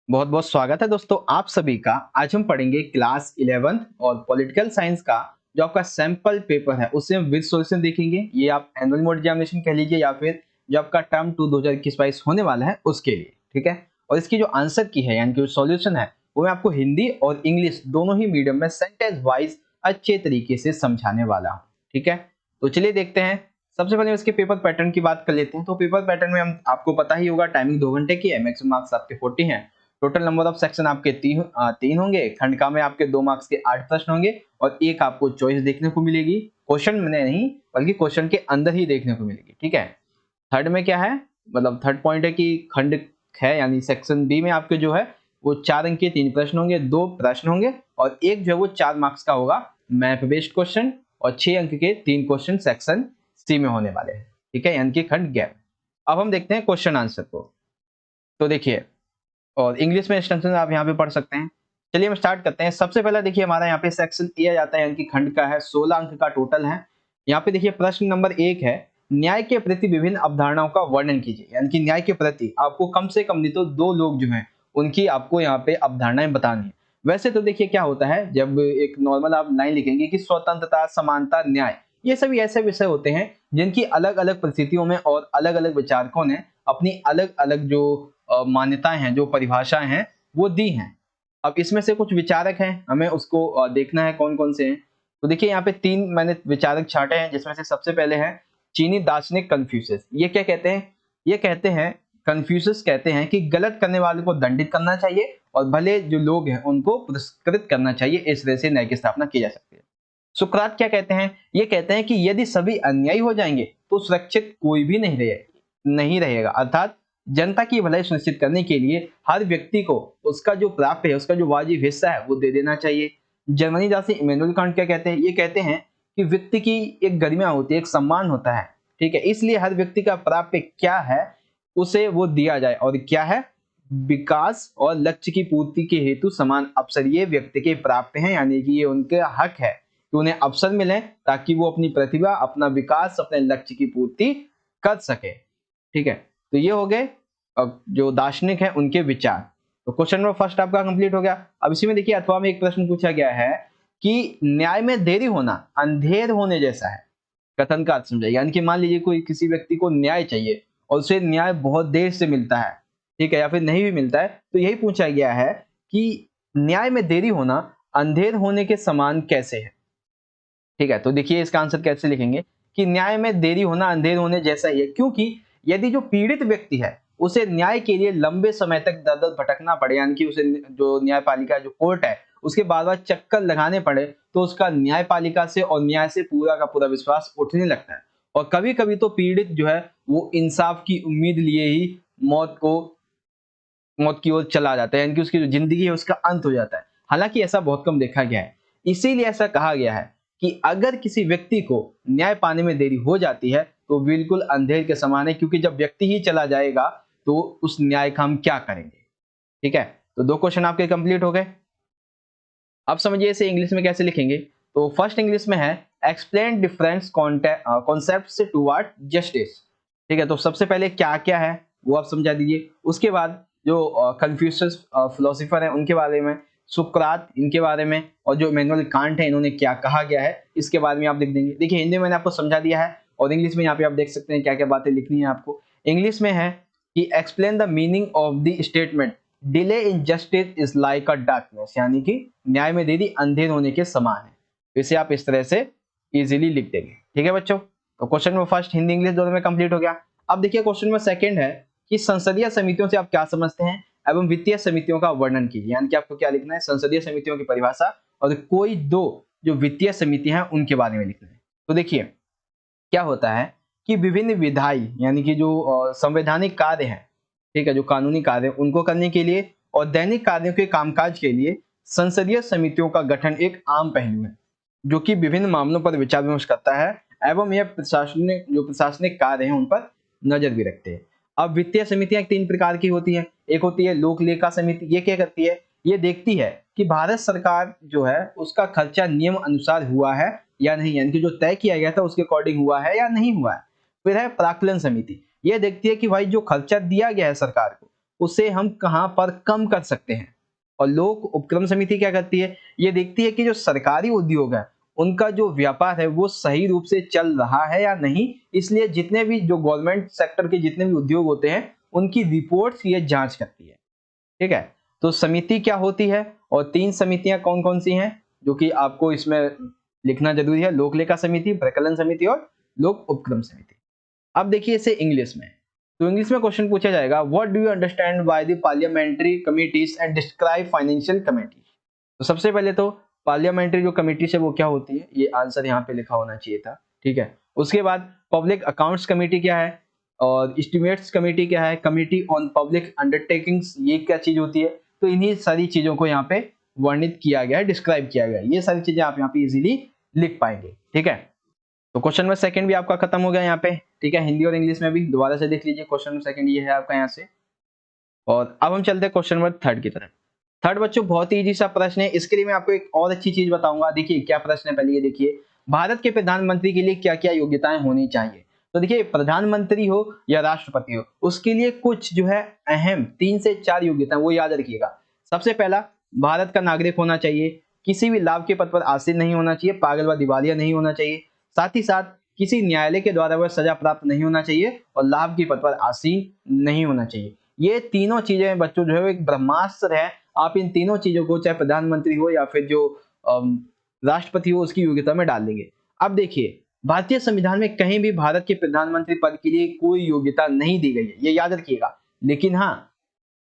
बहुत बहुत स्वागत है दोस्तों आप सभी का। आज हम पढ़ेंगे क्लास 11th और पॉलिटिकल साइंस का जो आपका सैंपल पेपर है उससे हम विद सॉल्यूशन देखेंगे। ये आप एनुअल मोड एग्जामिनेशन कह लीजिए या फिर जो आपका टर्म 2 2021-22 होने वाला है उसके लिए, ठीक है। और इसकी जो आंसर की है यानी कि जो सॉल्यूशन है वो मैं आपको हिंदी और इंग्लिश दोनों ही मीडियम में सेंटेंस वाइज अच्छे तरीके से समझाने वाला हूँ, ठीक है। तो चलिए देखते हैं। सबसे पहले इसके पेपर पैटर्न की बात कर लेते हैं। तो पेपर पैटर्न में हम आपको पता ही होगा, टाइमिंग 2 घंटे की है, मैक्सिमम मार्क्स आपके 40 हैं। टोटल नंबर ऑफ सेक्शन आपके तीन होंगे। खंड का में आपके 2 मार्क्स के 8 प्रश्न होंगे और एक आपको चॉइस देखने को मिलेगी। क्वेश्चन में नहीं बल्कि क्वेश्चन के अंदर ही देखने को मिलेगी, ठीक है। थर्ड में क्या है, मतलब थर्ड पॉइंट है कि खंड है यानी सेक्शन बी में आपके जो है वो 4 अंक के 3 प्रश्न होंगे, 2 प्रश्न होंगे और एक जो है वो 4 मार्क्स का होगा मैप बेस्ड क्वेश्चन और 6 अंक के 3 क्वेश्चन सेक्शन सी में होने वाले हैं, ठीक है, यानी कि खंड गैप। अब हम देखते हैं क्वेश्चन आंसर को। तो देखिए, और इंग्लिश में इंस्ट्रक्शन आप यहाँ पे पढ़ सकते हैं। चलिए हम स्टार्ट करते हैं। सबसे पहला देखिए हमारा यहाँ पे सेक्शन ए आ जाता है, यानी कि खंड का है, 16 अंक का टोटल है। यहाँ पे देखिए प्रश्न नंबर 1 है, न्याय के प्रति विभिन्न अवधारणाओं का वर्णन कीजिए। यानी कि न्याय के प्रति आपको कम से कम नहीं तो 2 लोग जो हैं उनकी आपको यहाँ पे अवधारणाएं बतानी है। वैसे तो देखिए क्या होता है, जब एक नॉर्मल आप लाइन लिखेंगे कि स्वतंत्रता, समानता, न्याय, ये सभी ऐसे विषय होते हैं जिनकी अलग अलग परिस्थितियों में और अलग अलग विचारकों ने अपनी अलग अलग जो मान्यताएं हैं, जो परिभाषाएं हैं वो दी हैं। अब इसमें से कुछ विचारक हैं, हमें उसको देखना है कौन कौन से हैं। तो देखिए यहाँ पे 3 मैंने विचारक छांटे हैं, जिसमें से सबसे पहले हैं चीनी दार्शनिक कन्फ्यूशियस। ये क्या कहते हैं, ये कहते हैं, कन्फ्यूशियस कहते हैं कि गलत करने वाले को दंडित करना चाहिए और भले जो लोग हैं उनको पुरस्कृत करना चाहिए, इस तरह से न्याय की स्थापना की जा सकती है। सुकरात क्या कहते हैं, ये कहते हैं कि यदि सभी अन्यायी हो जाएंगे तो सुरक्षित कोई भी नहीं रहेगा, अर्थात जनता की भलाई सुनिश्चित करने के लिए हर व्यक्ति को उसका जो प्राप्य है, उसका जो वाजिब हिस्सा है वो दे देना चाहिए। जर्मनी जासी इमैनुअल कांट क्या कहते हैं, ये कहते हैं कि व्यक्ति की एक गरिमा होती है, एक सम्मान होता है, ठीक है, इसलिए हर व्यक्ति का प्राप्य क्या है उसे वो दिया जाए। और क्या है, विकास और लक्ष्य की पूर्ति के हेतु समान अवसर ये व्यक्ति के प्राप्य हैं, यानी कि ये उनके हक है कि उन्हें अवसर मिले ताकि वो अपनी प्रतिभा, अपना विकास, अपने लक्ष्य की पूर्ति कर सके, ठीक है। तो ये हो गए अब जो दार्शनिक है उनके विचार। तो क्वेश्चन नंबर फर्स्ट आपका कंप्लीट हो गया। अब इसी में देखिए अथवा में एक प्रश्न पूछा गया है कि न्याय में देरी होना अंधेर होने जैसा है। कथन का अर्थ समझाइए। यानी कि मान लीजिए कोई किसी व्यक्ति को न्याय चाहिए और उसे न्याय बहुत देर से मिलता है, ठीक है, या फिर नहीं भी मिलता है, तो यही पूछा गया है कि न्याय में देरी होना अंधेर होने के समान कैसे है, ठीक है। तो देखिए इसका आंसर कैसे लिखेंगे कि न्याय में देरी होना अंधेर होने जैसा ही है, क्योंकि यदि जो पीड़ित व्यक्ति है उसे न्याय के लिए लंबे समय तक दर दर भटकना पड़े, यानी कि उसे जो न्यायपालिका जो कोर्ट है उसके बार बार चक्कर लगाने पड़े, तो उसका न्यायपालिका से और न्याय से पूरा का पूरा विश्वास उठने लगता है। और कभी कभी तो पीड़ित जो है वो इंसाफ की उम्मीद लिए ही मौत की ओर चला जाता है, यानी कि उसकी जो जिंदगी है उसका अंत हो जाता है। हालांकि ऐसा बहुत कम देखा गया है, इसीलिए ऐसा कहा गया है कि अगर किसी व्यक्ति को न्याय पाने में देरी हो जाती है तो बिल्कुल अंधेर के समान है, क्योंकि जब व्यक्ति ही चला जाएगा तो उस न्याय का हम क्या करेंगे, ठीक है। तो 2 क्वेश्चन आपके कंप्लीट हो गए। अब समझिए इसे इंग्लिश में कैसे लिखेंगे। तो फर्स्ट इंग्लिश में है explain difference concepts toward justice, ठीक है। तो सबसे पहले क्या क्या है वो आप समझा दीजिए। उसके बाद जो कन्फ्यूशियस फिलोसोफर है उनके बारे में, सुकरात इनके बारे में, और जो इमैनुअल कांट है इन्होंने क्या कहा गया है इसके बारे में आप लिख देंगे। देखिए हिंदी में मैंने आपको समझा दिया है और इंग्लिश में यहाँ पे आप देख सकते हैं क्या क्या बातें लिखनी है आपको। इंग्लिश में है कि explain the meaning of the statement delay in justice is like a darkness, यानी कि न्याय में देरी अंधेर होने के समान है। इसे आप इस तरह से इजीली लिख देंगे, ठीक है बच्चों। तो question number first Hindi English दोनों में कंप्लीट हो गया। अब देखिए क्वेश्चन नंबर सेकंड है कि संसदीय समितियों से आप क्या समझते हैं एवं वित्तीय समितियों का वर्णन कीजिए। यानी कि आपको क्या लिखना है, संसदीय समितियों की परिभाषा और कोई 2 जो वित्तीय समितियां हैं उनके बारे में लिखना है। तो देखिए क्या होता है कि विभिन्न विधायी यानी कि जो संवैधानिक कार्य हैं, ठीक है, जो कानूनी कार्य उनको करने के लिए और दैनिक कार्यों के कामकाज के लिए संसदीय समितियों का गठन एक आम पहलू है, जो कि विभिन्न मामलों पर विचार विमर्श करता है एवं यह प्रशासनिक कार्य हैं उन पर नजर भी रखते हैं। अब वित्तीय समितियां 3 प्रकार की होती हैं। एक होती है लोक लेखा समिति। ये क्या करती है, ये देखती है कि भारत सरकार जो है उसका खर्चा नियम अनुसार हुआ है या नहीं, यानी कि जो तय किया गया था उसके अकॉर्डिंग हुआ है या नहीं हुआ है। फिर है प्राक्कलन समिति। ये देखती है कि भाई जो खर्चा दिया गया है सरकार को उसे हम कहां पर कम कर सकते हैं। और लोक उपक्रम समिति क्या करती है, ये देखती है कि जो सरकारी उद्योग है उनका जो व्यापार है वो सही रूप से चल रहा है या नहीं। इसलिए जितने भी जो गवर्नमेंट सेक्टर के जितने भी उद्योग होते हैं उनकी रिपोर्ट्स ये जांच करती है। ठीक है, तो समिति क्या होती है और 3 समितियां कौन कौन सी हैं जो कि आपको इसमें लिखना जरूरी है, लोक लेखा समिति, प्रकलन समिति और लोक उपक्रम समिति। अब देखिए इसे इंग्लिश में, तो इंग्लिश में क्वेश्चन पूछा जाएगा, what do you understand by the parliamentary committees and describe financial committees. तो सबसे पहले तो पार्लियामेंट्री जो कमिटी है वो क्या होती है, ये आंसर यहाँ पे लिखा होना चाहिए था। ठीक है, उसके बाद पब्लिक अकाउंट्स कमेटी क्या है और एस्टिमेट्स कमेटी क्या है, कमेटी ऑन पब्लिक अंडरटेकिंग्स ये क्या चीज होती है। तो इन्हीं सारी चीजों को यहाँ पे वर्णित किया गया है, डिस्क्राइब किया गया है। ये सारी चीजें आप यहाँ पे इजीली लिख पाएंगे। ठीक है, तो क्वेश्चन नंबर सेकंड भी आपका खत्म हो गया यहाँ पे। ठीक है, हिंदी और इंग्लिश में भी दोबारा से देख लीजिए, क्वेश्चन नंबर सेकंड ये है आपका यहाँ से। और अब हम चलते हैं क्वेश्चन नंबर थर्ड की तरफ। थर्ड बच्चों बहुत ही इजी सा प्रश्न है, इसके लिए मैं आपको एक और अच्छी चीज बताऊंगा। देखिए क्या प्रश्न है, पहले ये देखिए, भारत के प्रधानमंत्री के लिए क्या क्या योग्यताएं होनी चाहिए। तो देखिए प्रधानमंत्री हो या राष्ट्रपति हो उसके लिए कुछ जो है अहम 3 से 4 योग्यता वो याद रखिएगा। सबसे पहला, भारत का नागरिक होना चाहिए, किसी भी लाभ के पद पर आसीन नहीं होना चाहिए, पागल व दिवालिया नहीं होना चाहिए, साथ ही साथ किसी न्यायालय के द्वारा वह सजा प्राप्त नहीं होना चाहिए और लाभ के पद पर आसीन नहीं होना चाहिए। ये तीनों चीजें बच्चों जो है एक ब्रह्मास्त्र है। आप इन तीनों चीजों को चाहे प्रधानमंत्री हो या फिर जो राष्ट्रपति हो उसकी योग्यता में डाल देंगे। अब देखिए भारतीय संविधान में कहीं भी भारत के प्रधानमंत्री पद के लिए कोई योग्यता नहीं दी गई है, ये याद रखिएगा। लेकिन हाँ,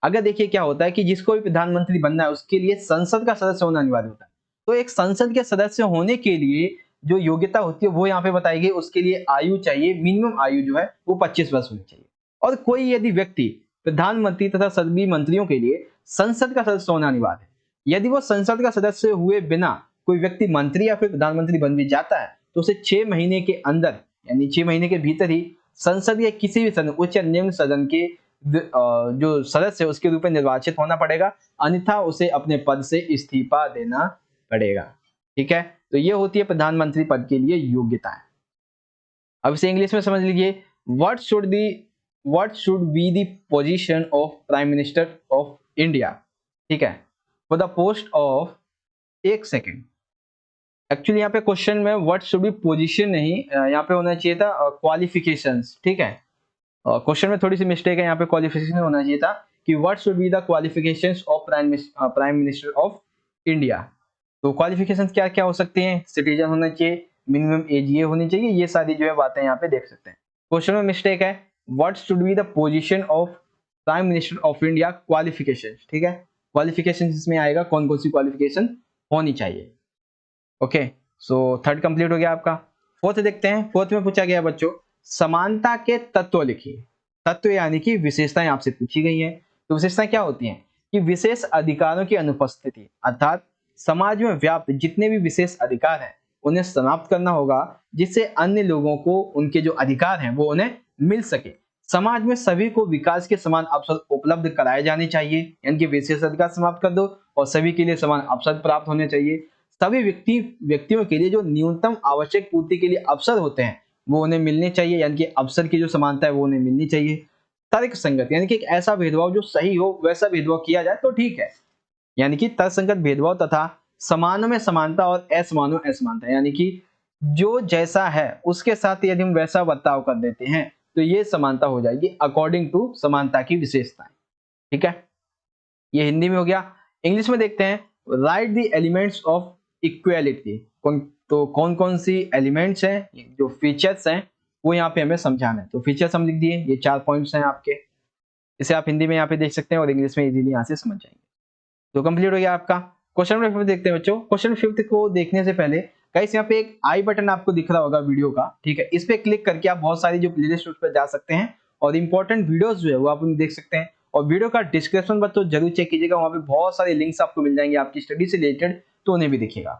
अगर देखिए क्या होता है कि जिसको भी प्रधानमंत्री बनना है उसके लिए संसद का सदस्य होना अनिवार्य होता है। तो एक संसद के सदस्य होने के लिए जो योग्यता होती है वो यहाँ पे बताई गई। उसके लिए आयु चाहिए, मिनिमम आयु जो है वो 25 वर्ष होनी चाहिए। और कोई यदि व्यक्ति प्रधानमंत्री तथा सभी मंत्रियों के लिए संसद का सदस्य होना अनिवार्य है। यदि वो संसद का सदस्य हुए बिना कोई व्यक्ति मंत्री या फिर प्रधानमंत्री बन भी जाता है तो उसे 6 महीने के अंदर यानी 6 महीने के भीतर ही संसद या किसी भी सदन, उच्च या निम्न सदन के जो सदस्य उसके रूप में निर्वाचित होना पड़ेगा, अन्यथा उसे अपने पद से इस्तीफा देना पड़ेगा। ठीक है, तो ये होती है प्रधानमंत्री पद के लिए योग्यताएं। अब इसे इंग्लिश में समझ लीजिए, what should be the position of prime minister of India. ठीक है, फॉर द पोस्ट ऑफ, एक सेकेंड, एक्चुअली यहाँ पे क्वेश्चन में व्हाट शुड बी पोजीशन नहीं, यहाँ पे होना चाहिए था क्वालिफिकेशंस। ठीक है, क्वेश्चन में थोड़ी सी मिस्टेक है, यहाँ पे क्वालिफिकेशन होना चाहिए था कि what should be the qualifications of prime minister of India. तो क्वालिफिकेशंस क्या क्या हो सकते हैं, सिटीजन होना चाहिए, मिनिमम एज ये होनी चाहिए, ये सारी जो है बातें यहाँ पे देख सकते हैं। क्वेश्चन में मिस्टेक है, what should be the position of prime minister of India qualifications. ठीक है, क्वालिफिकेशंस इसमें आएगा कौन कौन सी क्वालिफिकेशन होनी चाहिए। ओके, सो थर्ड कंप्लीट हो गया आपका। फोर्थ देखते हैं, फोर्थ में पूछा गया बच्चों, समानता के तत्व लिखिए। तत्व यानी कि विशेषताएं आपसे पूछी गई हैं। तो विशेषताएं क्या होती हैं कि विशेष अधिकारों की अनुपस्थिति, अर्थात समाज में व्याप्त जितने भी विशेष अधिकार हैं उन्हें समाप्त करना होगा, जिससे अन्य लोगों को उनके जो अधिकार हैं वो उन्हें मिल सके। समाज में सभी को विकास के समान अवसर उपलब्ध कराए जाने चाहिए, यानी कि विशेष अधिकार समाप्त कर दो और सभी के लिए समान अवसर प्राप्त होने चाहिए। सभी व्यक्तियों के लिए जो न्यूनतम आवश्यक पूर्ति के लिए अवसर होते हैं वो उन्हें मिलने चाहिए, यानी कि अवसर की जो समानता है वो उन्हें मिलनी चाहिए। तर्क संगत यानी कि एक ऐसा भेदभाव जो सही हो वैसा भेदभाव किया जाए तो ठीक है, यानी कि तर्कसंगत भेदभाव तथा समानों में समानता और असमानों में असमानता, यानी कि जो जैसा है उसके साथ यदि हम वैसा बर्ताव कर देते हैं तो ये समानता हो जाएगी अकॉर्डिंग टू समानता की विशेषताएं। ठीक है, ये हिंदी में हो गया। इंग्लिश में देखते हैं, right the elements of equality. तो कौन कौन सी एलिमेंट्स हैं, जो फीचर्स हैं वो यहाँ पे हमें समझाना है। तो फीचर्स हम लिख दिए, ये 4 पॉइंट्स हैं आपके, इसे आप हिंदी में यहाँ पे देख सकते हैं और इंग्लिश में इजीली यहाँ से समझ जाएंगे। तो कंप्लीट हो गया आपका। क्वेश्चन नंबर 5 देखते हैं बच्चों। क्वेश्चन 5 को देखने से पहले गाइस यहाँ पे एक आई बटन आपको दिख रहा होगा वीडियो का। ठीक है, इस पे क्लिक करके आप बहुत सारी जो प्लेलिस्ट उस पर जा सकते हैं और इंपॉर्टेंट वीडियोस जो है वो आप उन्हें देख सकते हैं। और वीडियो का डिस्क्रिप्शन बच्चों जरूर चेक कीजिएगा, वहाँ पे बहुत सारे लिंक्स आपको मिल जाएंगे आपकी स्टडी से रिलेटेड, तो उन्हें भी देखिएगा।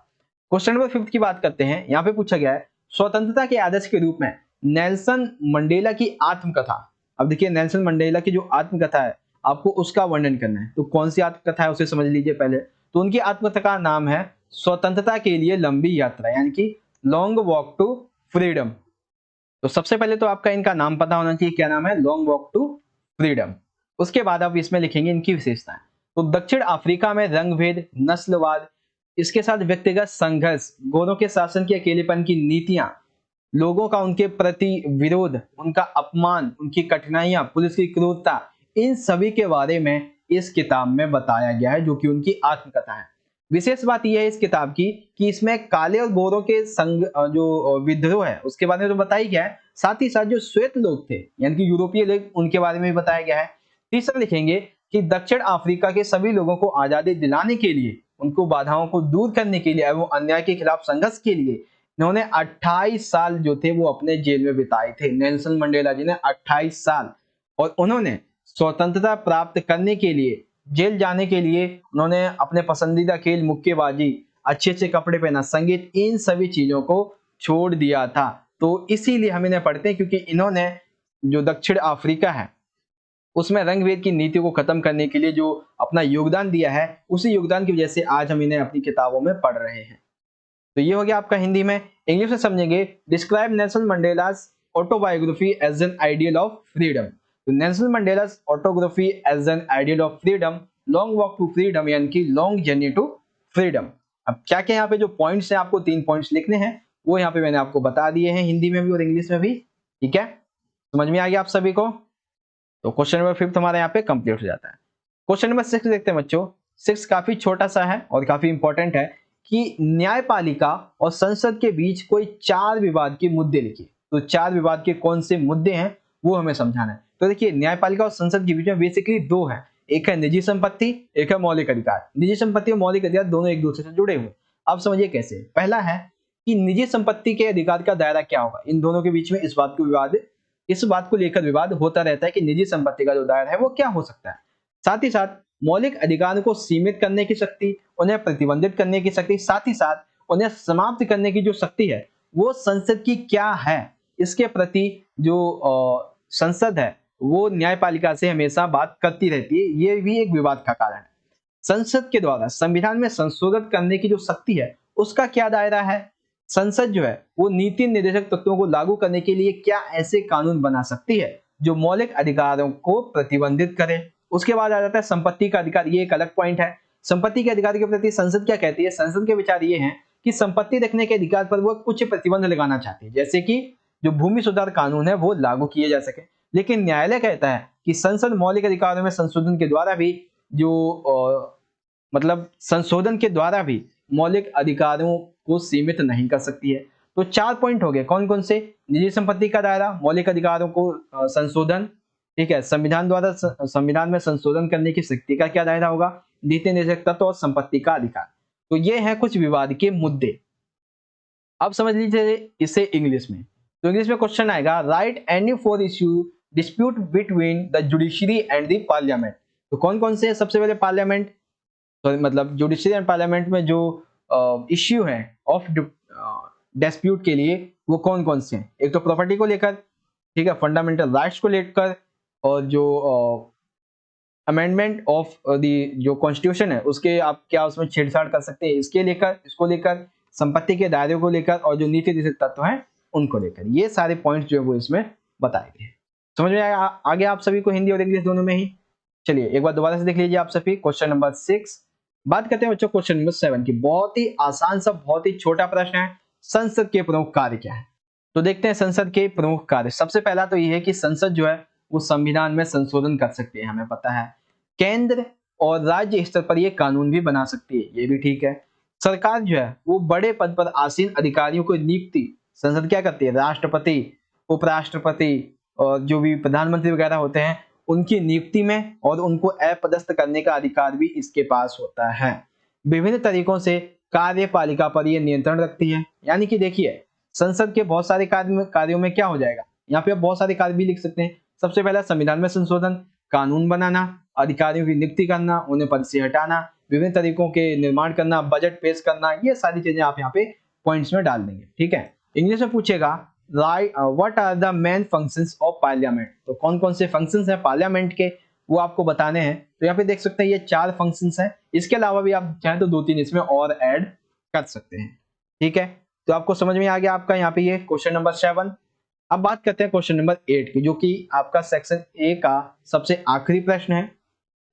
क्वेश्चन नंबर 5 की बात करते हैं। यहाँ पे पूछा गया है, स्वतंत्रता के आदर्श के रूप में नेल्सन मंडेला की आत्मकथा। अब देखिए नेल्सन मंडेला की जो आत्मकथा है आपको उसका वर्णन करना है। तो कौन सी आत्मकथा है उसे समझ लीजिए पहले। तो उनकी आत्मकथा का नाम है स्वतंत्रता के लिए लंबी यात्रा, यानी कि लॉन्ग वॉक टू फ्रीडम। तो सबसे पहले तो आपका इनका नाम पता होना चाहिए, क्या नाम है, लॉन्ग वॉक टू फ्रीडम। उसके बाद आप इसमें लिखेंगे इनकी विशेषताएं। तो दक्षिण अफ्रीका में रंगभेद, नस्लवाद, इसके साथ व्यक्तिगत संघर्ष, गोरों के शासन के अकेलेपन की नीतियां, लोगों का उनके प्रति विरोध, उनका अपमान, उनकी कठिनाइयां, पुलिस की क्रूरता, इन सभी के बारे में इस किताब में बताया गया है, जो कि उनकी आत्मकथा है। विशेष बात यह है इस किताब की कि इसमें काले और गोरों के संग जो विद्रोह है उसके बारे में तो बताया गया है, साथ ही साथ जो श्वेत लोग थे यानी कि यूरोपीय लोग, उनके बारे में भी बताया गया है। तीसरा लिखेंगे कि दक्षिण अफ्रीका के सभी लोगों को आजादी दिलाने के लिए, उनको बाधाओं को दूर करने के लिए एवं अन्याय के खिलाफ संघर्ष के लिए इन्होंने 28 साल जो थे वो अपने जेल में बिताए थे। नेल्सन मंडेला जी ने 28 साल, और उन्होंने स्वतंत्रता प्राप्त करने के लिए, जेल जाने के लिए उन्होंने अपने पसंदीदा खेल, मुक्केबाजी, अच्छे अच्छे कपड़े पहना, संगीत, इन सभी चीजों को छोड़ दिया था। तो इसीलिए हम इन्हें पढ़ते हैं क्योंकि इन्होंने जो दक्षिण अफ्रीका है उसमें रंग भेद की नीति को खत्म करने के लिए जो अपना योगदान दिया है, उसी योगदान की वजह से आज हम इन्हें अपनी किताबों में पढ़ रहे हैं। तो ये हो गया आपका हिंदी में। इंग्लिश में समझेंगे, describe Nelson Mandela's autobiography as an ideal of freedom. तो Nelson Mandela's autography as an ideal of freedom, long walk to freedom यानी कि लॉन्ग जर्नी टू फ्रीडम। अब क्या क्या यहाँ पे जो पॉइंट्स हैं, आपको 3 पॉइंट्स लिखने हैं, वो यहाँ पे मैंने आपको बता दिए हैं हिंदी में भी और इंग्लिश में भी। ठीक है, समझ में आ गया आप सभी को? तो क्वेश्चन नंबर 5 हमारे यहाँ पे कंप्लीट हो जाता है। क्वेश्चन नंबर 6 देखते हैं बच्चों। 6 काफी छोटा सा है और काफी इंपॉर्टेंट है कि न्यायपालिका और संसद के बीच कोई 4 विवाद के मुद्दे लिखिए। तो 4 विवाद के कौन से मुद्दे हैं वो हमें समझाना है। तो देखिए, न्यायपालिका और संसद के बीच में बेसिकली 2 है, एक है निजी संपत्ति, एक है मौलिक अधिकार। निजी संपत्ति और मौलिक अधिकार दोनों एक दूसरे से जुड़े हुए। अब समझिए कैसे। पहला है कि निजी संपत्ति के अधिकार का दायरा क्या होगा। इन दोनों के बीच में इस बात को लेकर विवाद होता रहता है कि निजी संपत्ति का जो दायरा है वो क्या हो सकता है। साथ ही साथ मौलिक अधिकारों को सीमित करने की शक्ति, उन्हें प्रतिबंधित करने की शक्ति, साथ ही साथ उन्हें समाप्त करने की जो शक्ति है वो संसद की क्या है, इसके प्रति जो संसद है वो न्यायपालिका से हमेशा बात करती रहती है। ये भी एक विवाद का कारण है। संसद के द्वारा संविधान में संशोधन करने की जो शक्ति है उसका क्या दायरा है। संसद जो है वो नीति निर्देशक तत्वों को लागू करने के लिए क्या ऐसे कानून बना सकती है जो मौलिक अधिकारों को प्रतिबंधित करे। उसके बाद आ जाता है संपत्ति का अधिकार। ये एक अलग पॉइंट है। संपत्ति के अधिकार के प्रति संसद क्या कहती है। संसद के विचार ये हैं कि संपत्ति रखने के अधिकार पर वो कुछ प्रतिबंध लगाना चाहती है, जैसे कि जो भूमि सुधार कानून है वो लागू किए जा सके। लेकिन न्यायालय कहता है कि संसद मौलिक अधिकारों में संशोधन के द्वारा भी संशोधन के द्वारा भी मौलिक अधिकारों को सीमित नहीं कर सकती है। तो 4 पॉइंट हो गए, कौन कौन से। निजी संपत्ति का दायरा, मौलिक अधिकारों को संशोधन, ठीक है, संविधान द्वारा संविधान में संशोधन करने की शक्ति का क्या दायरा होगा, नीति निर्देशक तत्व और संपत्ति का अधिकार। तो ये है कुछ विवाद के मुद्दे। अब समझ लीजिए इसे इंग्लिश में। तो इंग्लिश में क्वेश्चन आएगा, right any 4 issue dispute between the judiciary and the parliament. तो कौन कौन से, सबसे पहले पार्लियामेंट, मतलब जुडिशरी एंड पार्लियामेंट में जो इश्यू है ऑफ डिस्प्यूट के लिए वो कौन कौन से हैं। एक तो प्रॉपर्टी को लेकर, ठीक है, फंडामेंटल राइट्स को लेकर, और जो अमेंडमेंट ऑफ जो कॉन्स्टिट्यूशन है उसके आप क्या उसमें छेड़छाड़ कर सकते हैं इसको लेकर, संपत्ति के दायरे को लेकर, और जो नीति निर्देशक तत्व हैं उनको लेकर। ये सारे पॉइंट्स जो है वो इसमें बताए गए हैं। समझ में आ गया आप सभी को हिंदी और इंग्लिश दोनों में ही। चलिए एक बार दोबारा से देख लीजिए आप सभी। क्वेश्चन नंबर 6 बात करते हैं बच्चों क्वेश्चन नंबर 7 की। बहुत ही आसान सा, बहुत ही छोटा प्रश्न है, संसद के प्रमुख कार्य क्या है। तो देखते हैं संसद के प्रमुख कार्य। सबसे पहला तो यह है कि संसद जो है वो संविधान में संशोधन कर सकती है, हमें पता है। केंद्र और राज्य स्तर पर ये कानून भी बना सकती है, ये भी ठीक है। सरकार जो है वो बड़े पद पर आसीन अधिकारियों को नियुक्ति संसद क्या करती है, राष्ट्रपति, उपराष्ट्रपति और जो भी प्रधानमंत्री वगैरह होते हैं उनकी नियुक्ति में और उनको अपदस्थ करने का अधिकार भी इसके पास होता है। विभिन्न तरीकों से कार्यपालिका पर यह नियंत्रण रखती है। यानी कि देखिए, संसद के बहुत सारे कार्यों में क्या हो जाएगा, यहाँ पे आप बहुत सारे कार्य भी लिख सकते हैं। सबसे पहला संविधान में संशोधन, कानून बनाना, अधिकारियों की नियुक्ति करना, उन्हें पद से हटाना, विभिन्न तरीकों के निर्माण करना, बजट पेश करना, ये सारी चीजें आप यहाँ पे पॉइंट्स में डाल देंगे। ठीक है, इंग्लिश में पूछेगा what are the main functions of parliament. तो कौन कौन से फंक्शंस हैं पार्लियामेंट के वो आपको बताने हैं। तो यहाँ पे देख सकते हैं ये 4 फंक्शंस हैं। इसके अलावा भी आप चाहें तो 2-3 इसमें और ऐड कर सकते हैं। ठीक है, तो आपको समझ में आ गया आपका यहाँ पे ये क्वेश्चन नंबर 7। अब बात करते हैं क्वेश्चन नंबर 8 की, जो कि आपका सेक्शन ए का सबसे आखिरी प्रश्न है।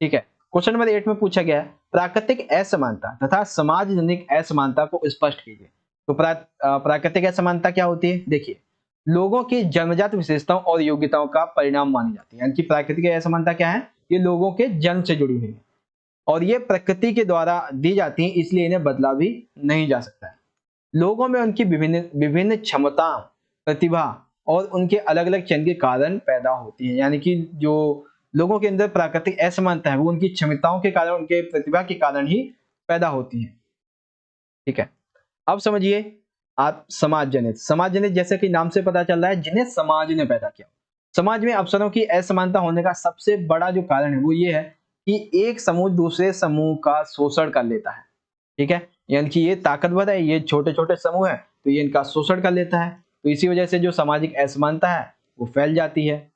ठीक है, क्वेश्चन नंबर 8 में पूछा गया है प्राकृतिक असमानता तथा समाजजनिक असमानता को स्पष्ट कीजिए। तो प्राकृतिक असमानता क्या होती है? देखिए, लोगों की जन्मजात विशेषताओं और योग्यताओं का परिणाम मानी जाती है। यानी कि प्राकृतिक असमानता क्या है? ये लोगों के जन्म से जुड़ी हुई है और ये प्रकृति के द्वारा दी जाती है, इसलिए इन्हें बदला भी नहीं जा सकता है। लोगों में उनकी विभिन्न विभिन्न क्षमता, प्रतिभा और उनके अलग अलग चयन के कारण पैदा होती है। यानी कि जो लोगों के अंदर प्राकृतिक असमानता है वो उनकी क्षमताओं के कारण, उनके प्रतिभा के कारण ही पैदा होती है। ठीक है, अब समझिए आप समाज जनित जैसे कि नाम से पता चल रहा है, जिन्हें समाज ने पैदा किया। समाज में अवसरों की असमानता होने का सबसे बड़ा जो कारण है वो ये है कि एक समूह दूसरे समूह का शोषण कर लेता है। ठीक है, यानी कि ये ताकतवर है, ये छोटे छोटे समूह है तो ये इनका शोषण कर लेता है, तो इसी वजह से जो सामाजिक असमानता है वो फैल जाती है।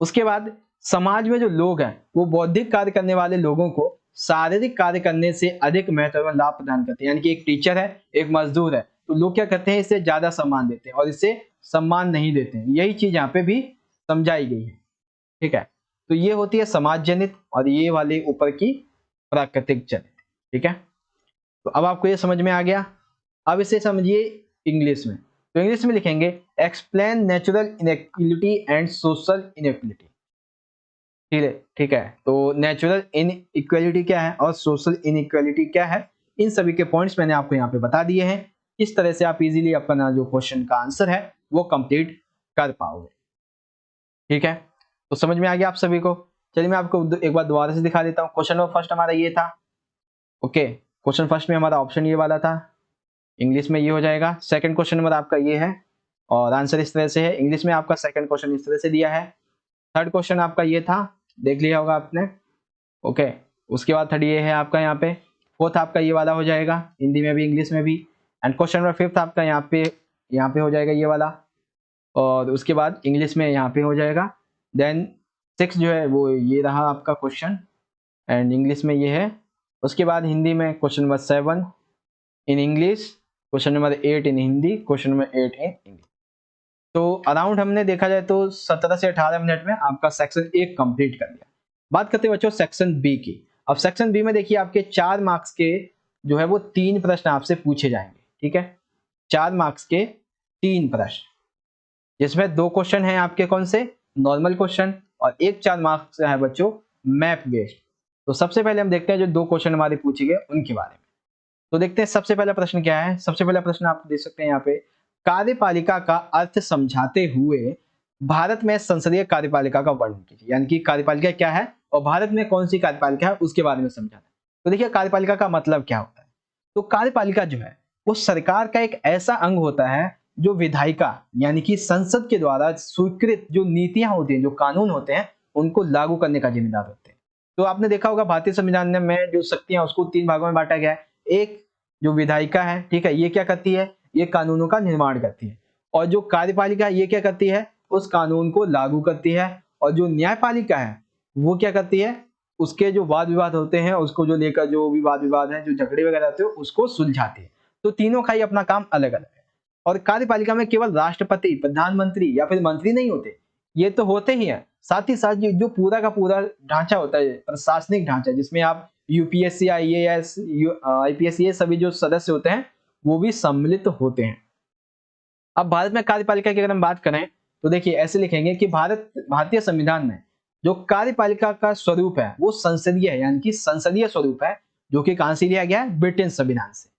उसके बाद समाज में जो लोग हैं वो बौद्धिक कार्य करने वाले लोगों को शारीरिक कार्य करने से अधिक महत्वपूर्ण लाभ प्रदान करते हैं। यानी कि एक टीचर है, एक मजदूर है, तो लोग क्या करते हैं, इससे ज्यादा सम्मान देते हैं और इससे सम्मान नहीं देते हैं। यही चीज यहाँ पे भी समझाई गई है। ठीक है, तो ये होती है समाज जनित और ये वाले ऊपर की प्राकृतिक जनित। ठीक है, तो अब आपको ये समझ में आ गया। अब इसे समझिए इंग्लिश में। तो इंग्लिश में लिखेंगे explain natural inequality and social inequality. ठीक है, ठीक है, तो नेचुरल इनइक्वालिटी क्या है और सोशल इनइक्वालिटी क्या है, इन सभी के पॉइंट्स मैंने आपको यहाँ पे बता दिए हैं। इस तरह से आप इजीली अपना जो क्वेश्चन का आंसर है वो कंप्लीट कर पाओगे। ठीक है, तो समझ में आ गया आप सभी को। चलिए मैं आपको एक बार दोबारा से दिखा देता हूँ। क्वेश्चन नंबर फर्स्ट हमारा ये था। ओके, क्वेश्चन फर्स्ट में हमारा ऑप्शन ये वाला था, इंग्लिश में ये हो जाएगा। सेकंड क्वेश्चन नंबर आपका ये है और आंसर इस तरह से है। इंग्लिश में आपका सेकंड क्वेश्चन इस तरह से दिया है। थर्ड क्वेश्चन आपका ये था, देख लिया होगा आपने। ओके, उसके बाद थर्ड ये है आपका यहाँ पे। फोर्थ आपका ये वाला हो जाएगा, हिंदी में भी इंग्लिश में भी। एंड क्वेश्चन नंबर फिफ्थ आपका यहाँ पे हो जाएगा ये वाला, और उसके बाद इंग्लिश में यहाँ पे हो जाएगा। देन सिक्स जो है वो ये रहा आपका क्वेश्चन एंड इंग्लिश में ये है। उसके बाद हिंदी में question number 7 in English, question number 8 in Hindi, question number 8 in English. तो अराउंड हमने देखा जाए तो 17 से 18 मिनट में आपका सेक्शन ए कंप्लीट कर लिया। बात करते हैं बच्चों सेक्शन बी की। अब सेक्शन बी में देखिए आपके 4 मार्क्स के जो है वो 3 प्रश्न आपसे पूछे जाएंगे। ठीक है, 4 मार्क्स के 3 प्रश्न, जिसमें 2 क्वेश्चन हैं आपके कौन से, नॉर्मल क्वेश्चन, और एक 4 मार्क्स है बच्चों मैप बेस्ड। तो सबसे पहले हम देखते हैं जो 2 क्वेश्चन हमारे पूछे गए उनके बारे में। तो देखते हैं सबसे पहला प्रश्न क्या है। सबसे पहला प्रश्न आप देख सकते हैं यहाँ पे, कार्यपालिका का अर्थ समझाते हुए भारत में संसदीय कार्यपालिका का वर्णन कीजिए। यानी कि कार्यपालिका क्या है और भारत में कौन सी कार्यपालिका है उसके बारे में समझाना है। तो देखिए कार्यपालिका का मतलब क्या होता है। तो कार्यपालिका जो है वो सरकार का एक ऐसा अंग होता है जो विधायिका यानी कि संसद के द्वारा स्वीकृत जो नीतियां होती हैं, जो कानून होते हैं, उनको लागू करने का जिम्मेदार होते हैं। तो आपने देखा होगा भारतीय संविधान में जो शक्तियां उसको 3 भागों में बांटा गया है। एक जो विधायिका है, ठीक है, ये क्या करती है, ये कानूनों का निर्माण करती है। और जो कार्यपालिका ये क्या करती है, उस कानून को लागू करती है। और जो न्यायपालिका है वो क्या करती है, उसके जो वाद विवाद होते हैं उसको जो लेकर जो विवाद विवाद है, जो झगड़े वगैरह होते हैं उसको सुलझाती है। तो तीनों का ही अपना काम अलग अलग है। और कार्यपालिका में केवल राष्ट्रपति, प्रधानमंत्री या फिर मंत्री नहीं होते, ये तो होते ही हैं, साथ ही साथ जो पूरा का पूरा ढांचा होता है, प्रशासनिक ढांचा, जिसमें आप यूपीएससी, आईएएस, आईपीएस, ये सभी जो सदस्य होते हैं वो भी सम्मिलित होते हैं। अब भारत में कार्यपालिका की अगर हम बात करें तो देखिए ऐसे लिखेंगे कि भारतीय संविधान में जो कार्यपालिका का स्वरूप है वो संसदीय है, यानी कि संसदीय स्वरूप है, जो कि कहां से लिया गया है, ब्रिटेन संविधान से।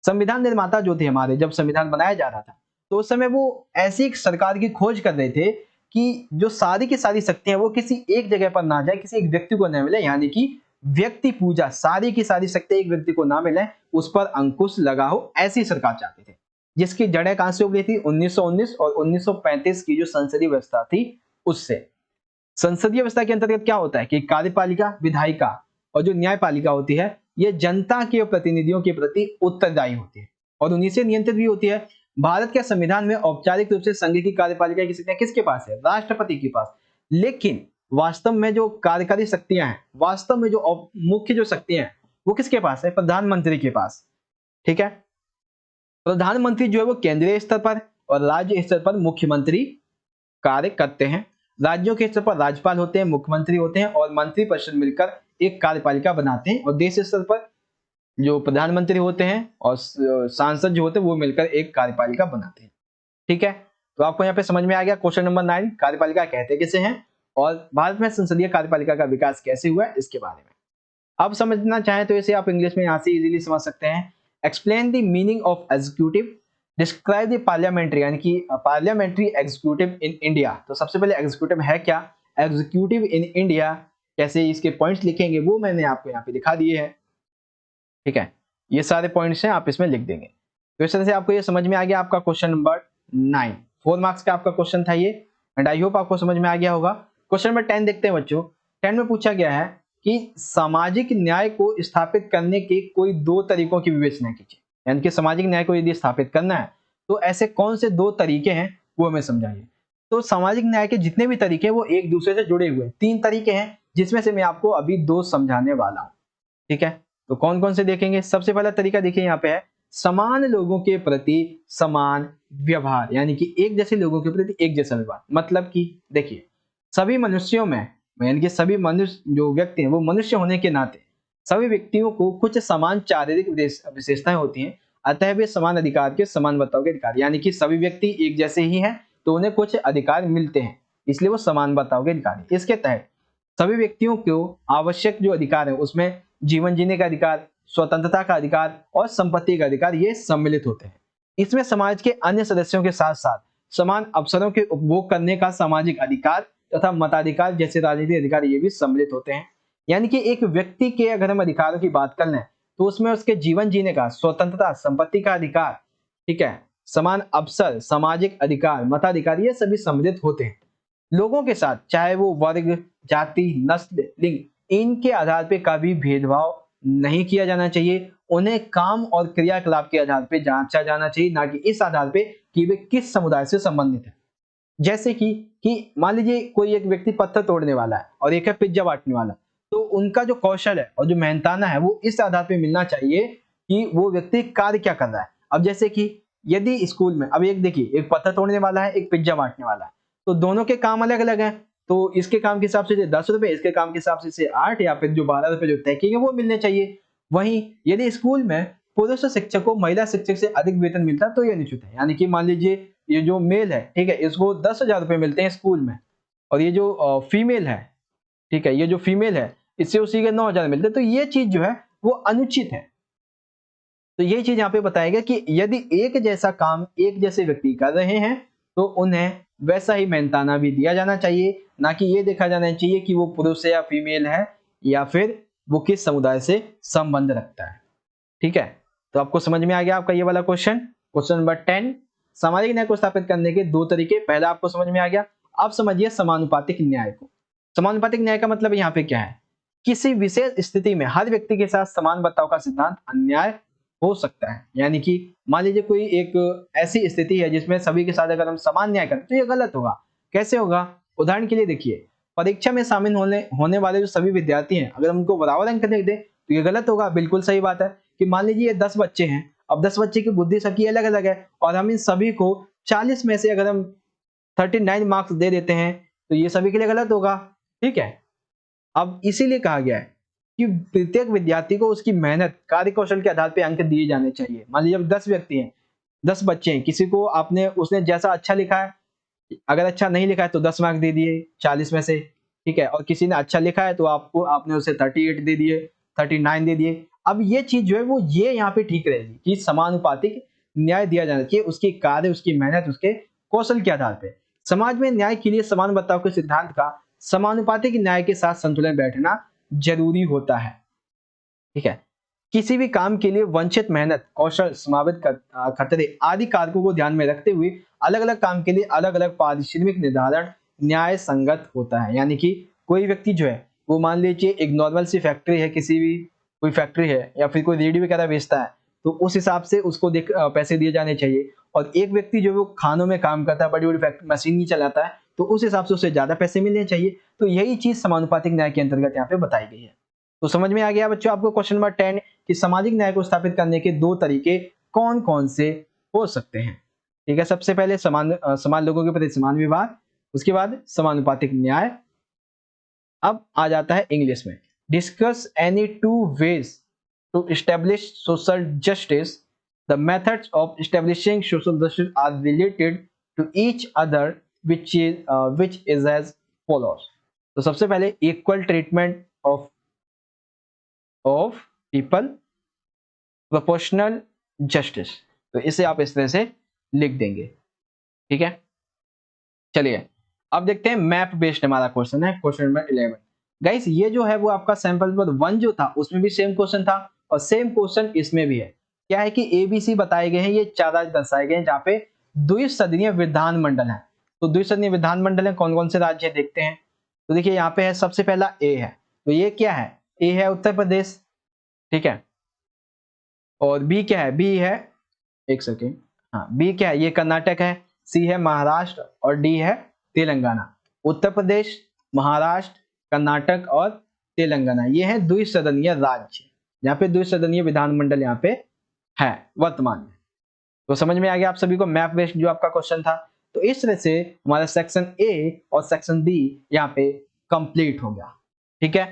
संविधान निर्माता जो थे हमारे, जब संविधान बनाया जा रहा था तो उस समय वो ऐसी एक सरकार की खोज कर रहे थे कि जो सारी की सारी शक्तियां वो किसी एक जगह पर ना जाए, किसी एक व्यक्ति को न मिले, यानी कि व्यक्ति पूजा, सारी की सारी शक्ति एक व्यक्ति को ना मिले, उस पर अंकुश लगा हो, ऐसी सरकार चाहते थे। जिसकी जड़ें कहां से उभरी थी, 1919 और 1935 की जो संसदीय व्यवस्था थी उससे। संसदीय व्यवस्था के अंतर्गत क्या होता है कि कार्यपालिका, विधायिका और जो न्यायपालिका होती है ये जनता के प्रतिनिधियों के प्रति उत्तरदायी होती है और उन्हीं से नियंत्रित भी होती है। भारत के संविधान में औपचारिक रूप से संघ की कार्यपालिका किसके पास है, राष्ट्रपति के पास। लेकिन वास्तव में जो कार्यकारी शक्तियां हैं, वास्तव में जो मुख्य जो शक्तियां हैं वो किसके पास है, प्रधानमंत्री के पास। ठीक है, प्रधानमंत्री जो है वो केंद्रीय स्तर पर और राज्य स्तर पर मुख्यमंत्री कार्य करते हैं। राज्यों के स्तर पर राज्यपाल होते हैं, मुख्यमंत्री होते हैं और मंत्री परिषद मिलकर एक कार्यपालिका बनाते हैं, और देश स्तर पर जो प्रधानमंत्री होते हैं और सांसद जो होते हैं वो मिलकर एक कार्यपालिका बनाते हैं। ठीक है, तो आपको यहाँ पे समझ में आ गया क्वेश्चन नंबर 9 कार्यपालिका कहते किसे हैं और भारत में संसदीय कार्यपालिका का विकास कैसे हुआ है इसके बारे में। अब समझना चाहें तो इसे आप इंग्लिश में यहाँ से इजीली समझ सकते हैं। Explain the meaning of executive, describe the parliamentary, यानी कि पार्लियामेंट्री एग्जीक्यूटिव इन इंडिया। तो सबसे पहले एग्जीक्यूटिव है क्या, एग्जीक्यूटिव इन इंडिया कैसे इसके पॉइंट्स लिखेंगे वो मैंने आपको यहाँ पे दिखा दिए हैं। ठीक है, ये सारे पॉइंट्स हैं, आप इसमें लिख देंगे। तो इस तरह से आपको ये समझ में आ गया आपका क्वेश्चन नंबर 9, 4 मार्क्स का आपका क्वेश्चन था ये, एंड आई होप आपको समझ में आ गया होगा। क्वेश्चन नंबर 10 देखते हैं बच्चों। 10 में पूछा गया है कि सामाजिक न्याय को स्थापित करने के कोई 2 तरीकों की विवेचना कीजिए, यानी कि सामाजिक न्याय को यदि स्थापित करना है तो ऐसे कौन से 2 तरीके हैं वो हमें समझाइए। तो सामाजिक न्याय के जितने भी तरीके हैं वो एक दूसरे से जुड़े हुए हैं। 3 तरीके हैं जिसमें से मैं आपको अभी 2 समझाने वाला हूं। ठीक है, तो कौन कौन से देखेंगे। सबसे पहला तरीका देखिए यहाँ पे है समान लोगों के प्रति समान व्यवहार, यानी कि एक जैसे लोगों के प्रति एक जैसा व्यवहार। मतलब कि देखिए सभी मनुष्यों में, यानी कि सभी मनुष्य जो व्यक्ति हैं वो मनुष्य होने के नाते सभी व्यक्तियों को कुछ समान शारीरिक विशेषताएं होती हैं, अतः वे समान अधिकार के समान बर्ताव के अधिकार, यानी कि सभी व्यक्ति एक जैसे ही हैं तो उन्हें कुछ अधिकार मिलते हैं, इसलिए वो समान बर्ताव के अधिकार है। इसके तहत सभी व्यक्तियों को आवश्यक जो अधिकार है उसमें जीवन जीने का अधिकार, स्वतंत्रता का अधिकार और संपत्ति का अधिकार ये सम्मिलित होते हैं। इसमें समाज के अन्य सदस्यों के साथ साथ समान अवसरों के उपभोग करने का सामाजिक अधिकार तथा मताधिकार जैसे राजनीतिक अधिकार ये भी सम्मिलित होते हैं। यानी कि एक व्यक्ति के अगर हम अधिकारों की बात कर लें तो उसमें उसके जीवन जीने का, स्वतंत्रता, संपत्ति का अधिकार, ठीक है, समान अवसर, सामाजिक अधिकार, मताधिकार ये सभी सम्मिलित होते हैं। लोगों के साथ चाहे वो वर्ग, जाति, नस्ल, लिंग इनके आधार पे कभी भेदभाव नहीं किया जाना चाहिए। उन्हें काम और क्रियाकलाप के आधार पे जांचा जाना चाहिए, ना कि इस आधार पे कि वे किस समुदाय से संबंधित है। जैसे कि मान लीजिए कोई एक व्यक्ति पत्थर तोड़ने वाला है और एक है पिज्जा बांटने वाला, तो उनका जो कौशल है और जो मेहनताना है वो इस आधार पे मिलना चाहिए कि वो व्यक्ति कार्य क्या कर रहा है। अब जैसे कि यदि स्कूल में अब एक देखिए एक पत्थर तोड़ने वाला है, एक पिज्जा बांटने वाला है, तो दोनों के काम अलग अलग हैं। तो इसके काम के हिसाब से 10 रुपए, इसके काम के हिसाब से 8 या फिर जो 12 रुपए जो तय किए वो मिलने चाहिए। वहीं यदि स्कूल में पुरुष शिक्षक को महिला शिक्षक से अधिक वेतन मिलता है तो ये अनुचित है। यानी कि मान लीजिए ये जो मेल है, ठीक है, इसको 10,000 रुपए मिलते हैं स्कूल में, और ये जो फीमेल है, ठीक है, ये जो फीमेल है इससे उसी के 9,000 मिलते हैं, तो ये चीज जो है वो अनुचित है। तो ये चीज यहाँ पे बताया गया कि यदि एक जैसा काम एक जैसे व्यक्ति कर रहे हैं तो उन्हें वैसा ही मेहनताना भी दिया जाना चाहिए, ना कि ये देखा जाना चाहिए कि वो पुरुष है या फीमेल है या फिर वो किस समुदाय से संबंध रखता है। ठीक है, तो आपको समझ में आ गया आपका ये वाला क्वेश्चन, क्वेश्चन नंबर 10। सामाजिक न्याय को स्थापित करने के 2 तरीके, पहला आपको समझ में आ गया। अब समझिए समानुपातिक न्याय को। समानुपातिक न्याय का मतलब यहाँ पे क्या है, किसी विशेष स्थिति में हर व्यक्ति के साथ समान बर्ताव का सिद्धांत अन्याय हो सकता है। यानी कि मान लीजिए कोई एक ऐसी स्थिति है जिसमें सभी के साथ अगर हम समान न्याय करें तो ये गलत होगा। कैसे होगा, उदाहरण के लिए देखिए परीक्षा में शामिल होने वाले जो सभी विद्यार्थी हैं अगर उनको बराबर अंक दे तो ये गलत होगा। बिल्कुल सही बात है कि मान लीजिए 10 बच्चे हैं, अब 10 बच्चे की बुद्धि सबकी अलग अलग है और हम इन सभी को 40 में से अगर हम 39 मार्क्स दे देते हैं तो ये सभी के लिए गलत होगा। ठीक है, अब इसीलिए कहा गया है कि प्रत्येक विद्यार्थी को उसकी मेहनत, कार्य कौशल के आधार पर अंक दिए जाने चाहिए। मान लीजिए अब 10 व्यक्ति हैं, 10 बच्चे हैं, किसी को उसने जैसा अच्छा लिखा है, अगर अच्छा नहीं लिखा है तो 10 मार्क्स दे दिए 40 में से, ठीक है, और किसी ने अच्छा लिखा है तो आपने उसे 38 दे दिए, 39 दे दिए। अब ये चीज जो है वो ये यहाँ पे ठीक रहेगी कि समानुपातिक न्याय दिया जाना चाहिए उसकी कार्य, उसकी मेहनत, उसके कौशल के आधार पे। समाज में न्याय के लिए समान बर्ताव के सिद्धांत का समानुपातिक न्याय के साथ संतुलन बैठना जरूरी होता है। ठीक है, किसी भी काम के लिए वंचित मेहनत, कौशल, संभावित खतरे आदि कारकों को ध्यान में रखते हुए अलग अलग काम के लिए अलग अलग पारिश्रमिक निर्धारण न्याय संगत होता है। यानी कि कोई व्यक्ति जो है वो मान लीजिए एक नॉर्मल सी फैक्ट्री है, किसी भी कोई फैक्ट्री है या फिर कोई रेडी वगैरह बेचता है तो उस हिसाब से उसको पैसे दिए जाने चाहिए। और एक व्यक्ति जो वो खानों में काम करता है, बड़ी बड़ी फैक्ट्री मशीन चलाता है, तो उस हिसाब से उसे ज्यादा पैसे मिलने चाहिए। तो यही चीज समानुपातिक न्याय के अंतर्गत यहाँ पे बताई गई है। तो समझ में आ गया बच्चों आपको क्वेश्चन नंबर 10 कि सामाजिक न्याय को स्थापित करने के 2 तरीके कौन कौन से हो सकते हैं। ठीक है, सबसे पहले समान लोगों के प्रति समान व्यवहार, उसके बाद समानुपातिक न्याय। अब आ जाता है इंग्लिश में, discuss any two ways to establish social justice, the methods of establishing social justice are related to each other which is as follows। तो सबसे पहले equal treatment of people, proportional justice, तो इसे आप इस तरह से लिख देंगे, ठीक है। चलिए अब देखते हैं मैप बेस्ड हमारा क्वेश्चन है, क्वेश्चन नंबर 11। गाइस ये जो है वो आपका सैंपल पेपर 1 जो था उसमें भी सेम क्वेश्चन था और सेम क्वेश्चन इसमें भी है। क्या है कि एबीसी बताए गए हैं, ये 4 राज्य दर्शाए गए हैं जहाँ पे द्विसदनीय विधानमंडल है। तो द्विसदनीय विधानमंडल है, कौन कौन से राज्य है देखते हैं। तो देखिए यहाँ पे है, सबसे पहला ए है, तो ये क्या है, ए है उत्तर प्रदेश, ठीक है। और बी क्या है, बी है, एक सेकेंड, हाँ बी क्या है, ये कर्नाटक है। सी है महाराष्ट्र और डी है तेलंगाना। उत्तर प्रदेश, महाराष्ट्र, कर्नाटक और तेलंगाना, ये है द्विसदनीय राज्य, यहाँ पे द्विसदनीय विधानमंडल यहाँ पे है वर्तमान में। तो समझ में आ गया आप सभी को मैप बेस्ड जो आपका क्वेश्चन था। तो इस तरह से हमारा सेक्शन ए और सेक्शन बी यहाँ पे कंप्लीट हो गया, ठीक है।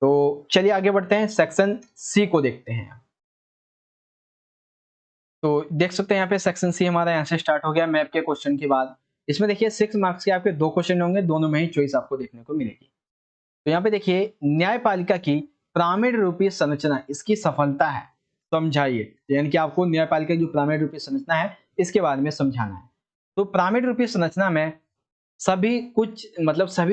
तो चलिए आगे बढ़ते हैं, सेक्शन सी को देखते हैं। तो देख सकते हैं यहाँ पे सेक्शन सी हमारा यहाँ से स्टार्ट हो गया मैप के क्वेश्चन के बाद। इसमें देखिए 6 मार्क्स के आपके 2 क्वेश्चन होंगे, दोनों में ही चॉइस आपको देखने को मिलेगी। तो यहाँ पे देखिए न्यायपालिका की पिरामिड रूपी संरचना, इसकी सफलता है समझाइए, यानी कि आपको न्यायपालिका की जो पिरामिड रूपी संरचना है इसके बारे में समझाना है। तो पिरामिड रूपी संरचना में सभी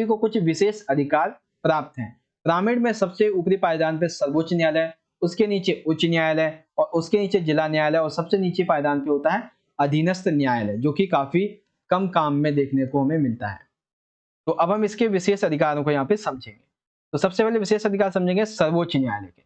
को कुछ विशेष अधिकार प्राप्त हैं। पिरामिड में सबसे ऊपरी पायदान पे सर्वोच्च न्यायालय, उसके नीचे उच्च न्यायालय और उसके नीचे जिला न्यायालय और सबसे नीचे पायदान पे होता है अधीनस्थ न्यायालय, जो कि काफी कम काम में देखने को हमें मिलता है। तो अब हम इसके विशेष अधिकारों को यहाँ पे समझेंगे। तो सबसे पहले विशेष अधिकार समझेंगे सर्वोच्च न्यायालय के।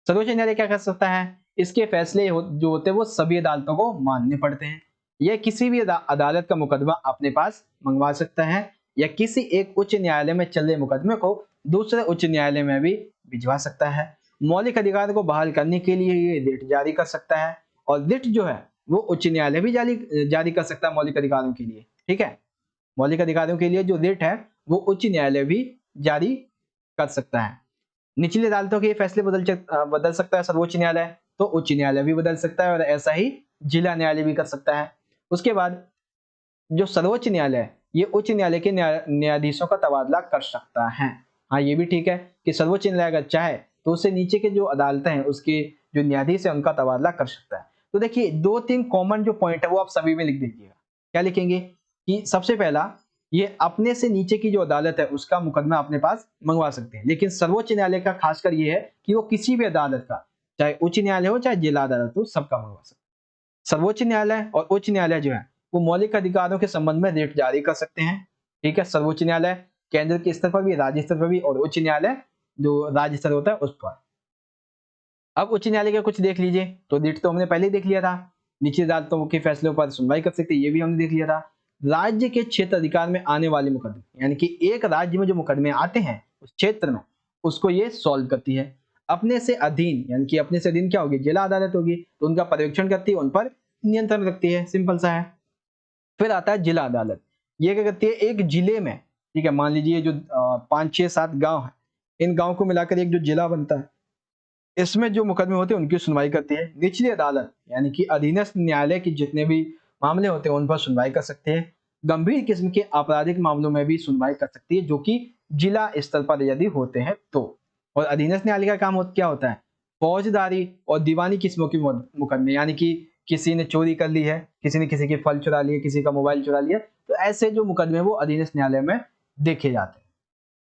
सर्वोच्च न्यायालय क्या कर सकता है, इसके फैसले जो होते हैं वो सभी अदालतों को मानने पड़ते हैं। यह किसी भी अदालत का मुकदमा अपने पास मंगवा सकता है या किसी एक उच्च न्यायालय में चल रहे मुकदमे को दूसरे उच्च न्यायालय में भी भिजवा सकता है। मौलिक अधिकार को बहाल करने के लिए ये रिट जारी कर सकता है और रिट जो है वो उच्च न्यायालय भी जारी कर सकता है मौलिक अधिकारों के लिए, ठीक है। मौलिक अधिकारों के लिए जो रिट है वो उच्च न्यायालय भी जारी कर सकता है। निचली अदालतों के फैसले बदल सकता है सर्वोच्च न्यायालय, तो उच्च न्यायालय भी बदल सकता है और ऐसा ही जिला न्यायालय भी कर सकता है। उसके बाद जो सर्वोच्च न्यायालय है ये उच्च न्यायालय के न्यायाधीशों का तबादला कर सकता है। हाँ ये भी ठीक है कि सर्वोच्च न्यायालय अगर चाहे तो उससे नीचे के जो अदालतें हैं उसके जो न्यायाधीश है उनका तबादला कर सकता है। तो देखिए 2-3 कॉमन जो पॉइंट है वो आप सभी में लिख दीजिएगा। क्या लिखेंगे कि सबसे पहला, ये अपने से नीचे की जो अदालत है उसका मुकदमा अपने पास मंगवा सकते हैं, लेकिन सर्वोच्च न्यायालय का खासकर ये है कि वो किसी भी अदालत का, चाहे उच्च न्यायालय हो चाहे जिला अदालत हो, सबका मंगवा सकते हैं। सर्वोच्च न्यायालय और उच्च न्यायालय जो है वो मौलिक अधिकारों के संबंध में रिट जारी कर सकते हैं, ठीक है। सर्वोच्च न्यायालय केंद्र के स्तर पर भी, राज्य स्तर पर भी, और उच्च न्यायालय जो राज्य स्तर होता है उस पर। अब उच्च न्यायालय का कुछ देख लीजिए, तो रिट तो हमने पहले ही देख लिया था, निचली अदालतों के फैसलों पर सुनवाई कर सकते, ये भी हमने देख लिया था। राज्य के क्षेत्र अधिकार में आने वाले मुकदमे, यानी कि एक राज्य में जो मुकदमे आते हैं उस क्षेत्र में, उसको ये सॉल्व करती है। अपने से अधीन, यानी कि अपने से अधीन क्या होगी, जिला अदालत होगी, तो उनका पर्यवेक्षण करती है, उन पर नियंत्रण रखती है, सिंपल सा है। फिर आता है जिला अदालत, ये क्या करती है, एक जिले में, ठीक है, मान लीजिए जो 5-6-7 गांव है, इन गांव को मिलाकर एक जो जिला बनता है, इसमें जो मुकदमे होते हैं उनकी सुनवाई करती है। निचली अदालत यानी कि अधीनस्थ न्यायालय के जितने भी मामले होते हैं उन पर सुनवाई कर सकते हैं। गंभीर किस्म के आपराधिक मामलों में भी सुनवाई कर सकती है, जो कि जिला स्तर पर यदि होते हैं तो। और अधीनस्थ न्यायालय का काम क्या होता है, फौजदारी और दीवानी किस्मों के मुकदमे, यानी कि किसी ने चोरी कर ली है, किसी ने किसी के फल चुरा लिए, किसी का मोबाइल चुरा लिया, तो ऐसे जो मुकदमे वो अधीनस्थ न्यायालय में देखे जाते हैं।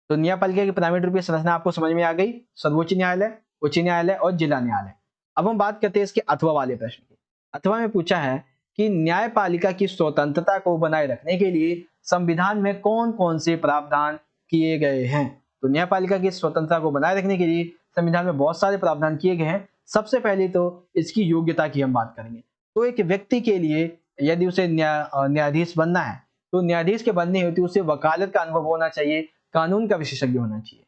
तो न्यायपालिका की पिरामिड रूपी संरचना आपको समझ में आ गई, सर्वोच्च न्यायालय, उच्च न्यायालय और जिला न्यायालय। अब हम बात करते हैं इसके अथवा वाले प्रश्न की। अथवा में पूछा है कि न्यायपालिका की स्वतंत्रता को बनाए रखने के लिए संविधान में कौन कौन से प्रावधान किए गए हैं। तो न्यायपालिका की स्वतंत्रता को बनाए रखने के लिए संविधान में बहुत सारे प्रावधान किए गए हैं। सबसे पहले तो इसकी योग्यता की हम बात करेंगे। तो एक व्यक्ति के लिए यदि उसे न्यायाधीश बनना है तो न्यायाधीश के बनने हेतु उसे वकालत का अनुभव होना चाहिए, कानून का विशेषज्ञ होना चाहिए।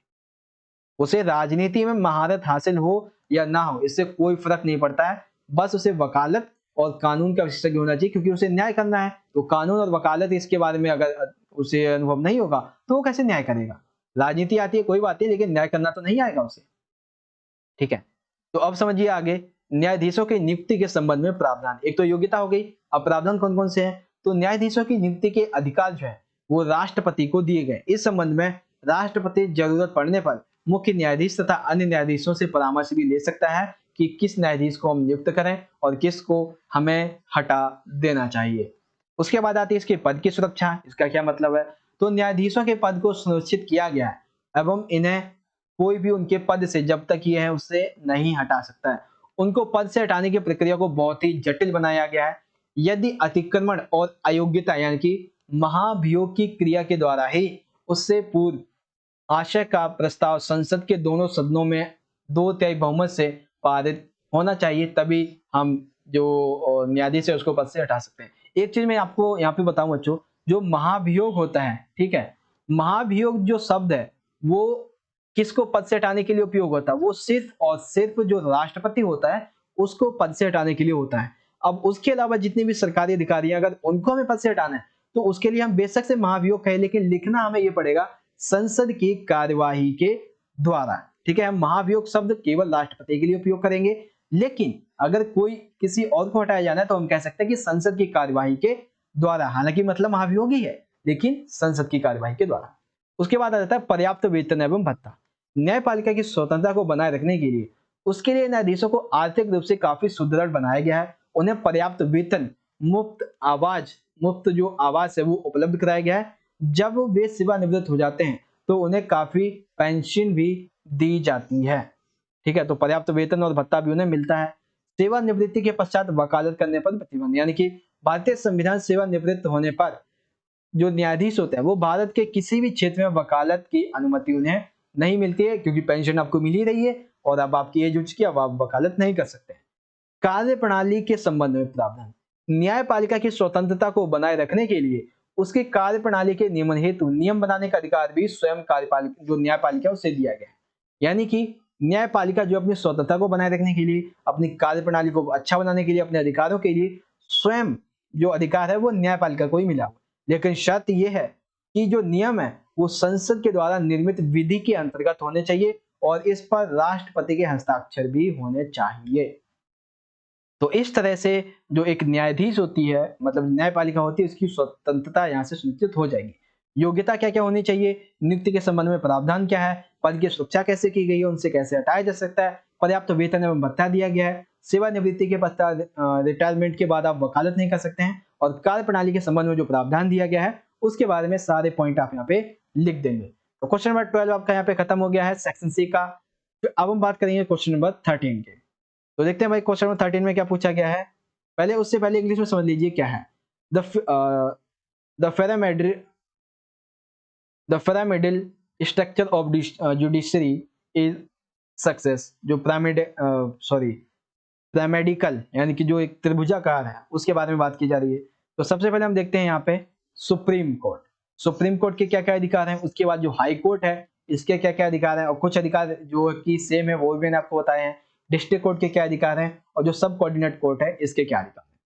उसे राजनीति में महारत हासिल हो या ना हो इससे कोई फर्क नहीं पड़ता है, बस उसे वकालत और कानून का विशेषज्ञ होना चाहिए, क्योंकि उसे न्याय करना है। तो कानून और वकालत इसके बारे में अगर उसे अनुभव नहीं होगा तो वो कैसे न्याय करेगा। राजनीति आती है कोई बात नहीं, लेकिन न्याय करना तो नहीं आएगा उसे। ठीक है, तो अब समझिए आगे न्यायाधीशों की नियुक्ति के संबंध में प्रावधान। एक तो योग्यता हो गई, अब प्रावधान कौन कौन से हैं। तो न्यायाधीशों की नियुक्ति के अधिकार जो है वो राष्ट्रपति को दिए गए। इस संबंध में राष्ट्रपति जरूरत पड़ने पर मुख्य न्यायाधीश तथा अन्य न्यायाधीशों से परामर्श भी ले सकता है कि किस न्यायाधीश को हम नियुक्त करें और किस को हमें हटा देना चाहिए। उसके बाद आती है इसके पद की सुरक्षा। इसका क्या मतलब है। तो न्यायाधीशों के पद को सुनिश्चित किया गया है एवं इन्हें कोई भी उनके पद से जब तक ये है उससे नहीं हटा सकता है। उनको पद से हटाने की प्रक्रिया को बहुत ही जटिल बनाया गया है। यदि अतिक्रमण और अयोग्यता यानी कि महाभियोग की क्रिया के द्वारा ही उससे पूर्व आशय का प्रस्ताव संसद के दोनों सदनों में 2/3 बहुमत से पारित होना चाहिए, तभी हम जो न्यायाधीश है उसको पद से हटा सकते हैं। एक चीज मैं आपको यहाँ पे बताऊं बच्चों, जो महाभियोग होता है, ठीक है, महाभियोग जो शब्द है वो किसको पद से हटाने के लिए उपयोग होता है। वो सिर्फ और सिर्फ जो राष्ट्रपति होता है उसको पद से हटाने के लिए होता है। अब उसके अलावा जितने भी सरकारी अधिकारी हैं अगर उनको हमें पद से हटाना है तो उसके लिए हम बेशक से महाभियोग कहें, लेकिन लिखना हमें ये पड़ेगा संसद की कार्यवाही के द्वारा। ठीक है, हम महाभियोग शब्द केवल राष्ट्रपति के लिए उपयोग करेंगे, लेकिन अगर कोई किसी और को हटाया जाना है तो हम कह सकते हैं कि संसद की कार्यवाही के द्वारा। हालांकि मतलब महाभियोग ही है, लेकिन संसद की कार्यवाही के द्वारा। उसके बाद आ जाता है पर्याप्त वेतन एवं भत्ता। न्यायपालिका की स्वतंत्रता को बनाए रखने के लिए उसके लिए न्यायाधीशों को आर्थिक रूप से काफी सुदृढ़ बनाया गया है। उन्हें पर्याप्त वेतन, मुफ्त जो आवाज है वो उपलब्ध कराया गया है। जब वे सेवानिवृत्त हो जाते हैं तो उन्हें काफी पेंशन भी दी जाती है। ठीक है, तो पर्याप्त वेतन और भत्ता भी उन्हें मिलता है। सेवानिवृत्ति के पश्चात वकालत करने पर प्रतिबंध, यानी कि भारतीय संविधान सेवानिवृत्त होने पर जो न्यायाधीश होते हैं वो भारत के किसी भी क्षेत्र में वकालत की अनुमति उन्हें नहीं मिलती है, क्योंकि पेंशन आपको मिल ही रही है और अब आपकी एज हो चुकी है, अब आप वकालत नहीं कर सकते। कार्य प्रणाली के संबंध में प्रावधान। न्यायपालिका की स्वतंत्रता को बनाए रखने के लिए उसकी कार्य प्रणाली के नियमन हेतु नियम बनाने का अधिकार भी स्वयं कार्यपालिका जो न्यायपालिका उसे दिया गया है। यानी कि न्यायपालिका जो अपनी स्वतंत्रता को बनाए रखने के लिए, अपनी कार्य प्रणाली को अच्छा बनाने के लिए, अपने अधिकारों के लिए स्वयं जो अधिकार है वो न्यायपालिका को ही मिला। लेकिन शर्त यह है कि जो नियम है वो संसद के द्वारा निर्मित विधि के अंतर्गत होने चाहिए और इस पर राष्ट्रपति के हस्ताक्षर भी होने चाहिए। तो इस तरह से जो एक न्यायाधीश होती है, मतलब न्यायपालिका होती है, उसकी स्वतंत्रता यहाँ से सुनिश्चित हो जाएगी। योग्यता क्या क्या होनी चाहिए, नियुक्ति के संबंध में प्रावधान क्या है, पद की सुरक्षा कैसे की गई है, उनसे कैसे हटाया जा सकता है, पर्याप्त वेतन एवं भत्ता दिया गया है, सेवानिवृत्ति के पश्चात रिटायरमेंट के बाद आप वकालत नहीं कर सकते हैं, और कार्य प्रणाली के संबंध में जो प्रावधान दिया गया है उसके बारे में सारे पॉइंट आप यहाँ पे लिख देंगे। तो क्वेश्चन नंबर 12 आपका यहाँ पे खत्म हो गया है सेक्शन सी का। अब हम बात करेंगे क्वेश्चन नंबर 13 के। तो देखते हैं भाई क्वेश्चन नंबर 13 में क्या पूछा गया है। पहले उससे पहले इंग्लिश में समझ लीजिए क्या है। The pyramidal structure of judiciary is success. जो पिरामिडिकल यानी कि जो एक त्रिभुजाकार है उसके बारे में बात की जा रही है। तो सबसे पहले हम देखते हैं यहाँ पे सुप्रीम कोर्ट। सुप्रीम कोर्ट के क्या क्या अधिकार हैं, उसके बाद जो हाई कोर्ट है इसके क्या क्या अधिकार हैं, और कुछ अधिकार जो कि सेम है वो भी मैंने आपको बताए हैं। डिस्ट्रिक्ट कोर्ट के क्या अधिकार हैं और जो सब कोऑर्डिनेट कोर्ट है इसके क्या अधिकार हैं।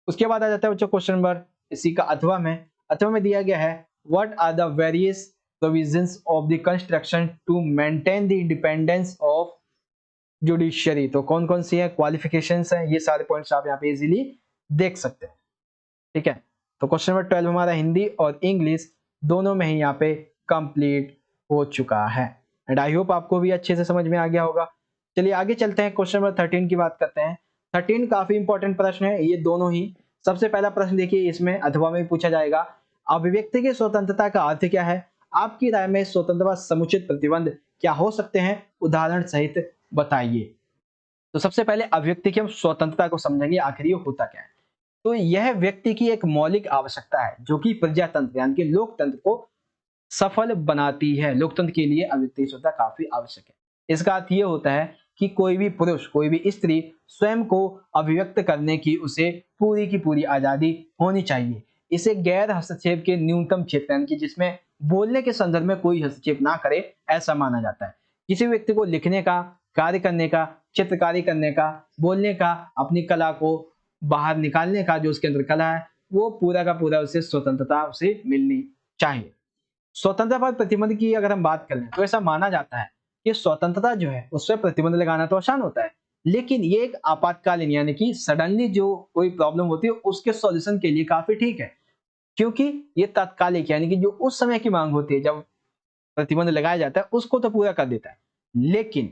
उसके बाद आ जाता है बच्चों क्वेश्चन नंबर इसी का अथवा में दिया गया है what are the various provisions of the construction to maintain the independence of judiciary. तो कौन कौन सी है क्वालिफिकेशंस हैं, ये सारे पॉइंट्स आप यहाँ पे इजीली देख सकते हैं। ठीक है, तो क्वेश्चन नंबर 12 हमारा हिंदी और इंग्लिश दोनों में ही यहाँ पे कंप्लीट हो चुका है एंड आई होप आपको भी अच्छे से समझ में आ गया होगा। चलिए आगे चलते हैं, क्वेश्चन नंबर 13 की बात करते हैं। 13 काफी इंपॉर्टेंट प्रश्न है ये दोनों ही। सबसे पहला प्रश्न देखिए, इसमें अथवा में पूछा जाएगा अभिव्यक्ति की स्वतंत्रता का अर्थ क्या है, आपकी राय में स्वतंत्रता समुचित प्रतिबंध क्या हो सकते हैं, उदाहरण सहित बताइए। तो सबसे पहले अभिव्यक्ति की हम स्वतंत्रता को समझेंगे आखिर ये होता क्या है। तो यह व्यक्ति की एक मौलिक आवश्यकता है जो कि प्रजातंत्र यानी कि लोकतंत्र को सफल बनाती है। लोकतंत्र के लिए अभिव्यक्ति स्वतंत्रता काफी आवश्यक है। इसका अर्थ ये होता है कि कोई भी पुरुष, कोई भी स्त्री स्वयं को अभिव्यक्त करने की उसे पूरी की पूरी आजादी होनी चाहिए। इसे गैर हस्तक्षेप के न्यूनतम क्षेत्र यानी कि जिसमें बोलने के संदर्भ में कोई हस्तक्षेप ना करे ऐसा माना जाता है। किसी व्यक्ति को लिखने का, कार्य करने का, चित्रकारी करने का, बोलने का, अपनी कला को बाहर निकालने का जो उसके अंदर कला है वो पूरा का पूरा उसे स्वतंत्रता उसे मिलनी चाहिए। स्वतंत्रता पर प्रतिबंध की अगर हम बात करें तो ऐसा माना जाता है कि स्वतंत्रता जो है उस पर प्रतिबंध लगाना तो आसान होता है, लेकिन ये एक आपातकालीन यानी कि सडनली जो कोई प्रॉब्लम होती है उसके सॉल्यूशन के लिए काफी ठीक है, क्योंकि ये तात्कालिक यानी कि जो उस समय की मांग होती है जब प्रतिबंध लगाया जाता है उसको तो पूरा कर देता है। लेकिन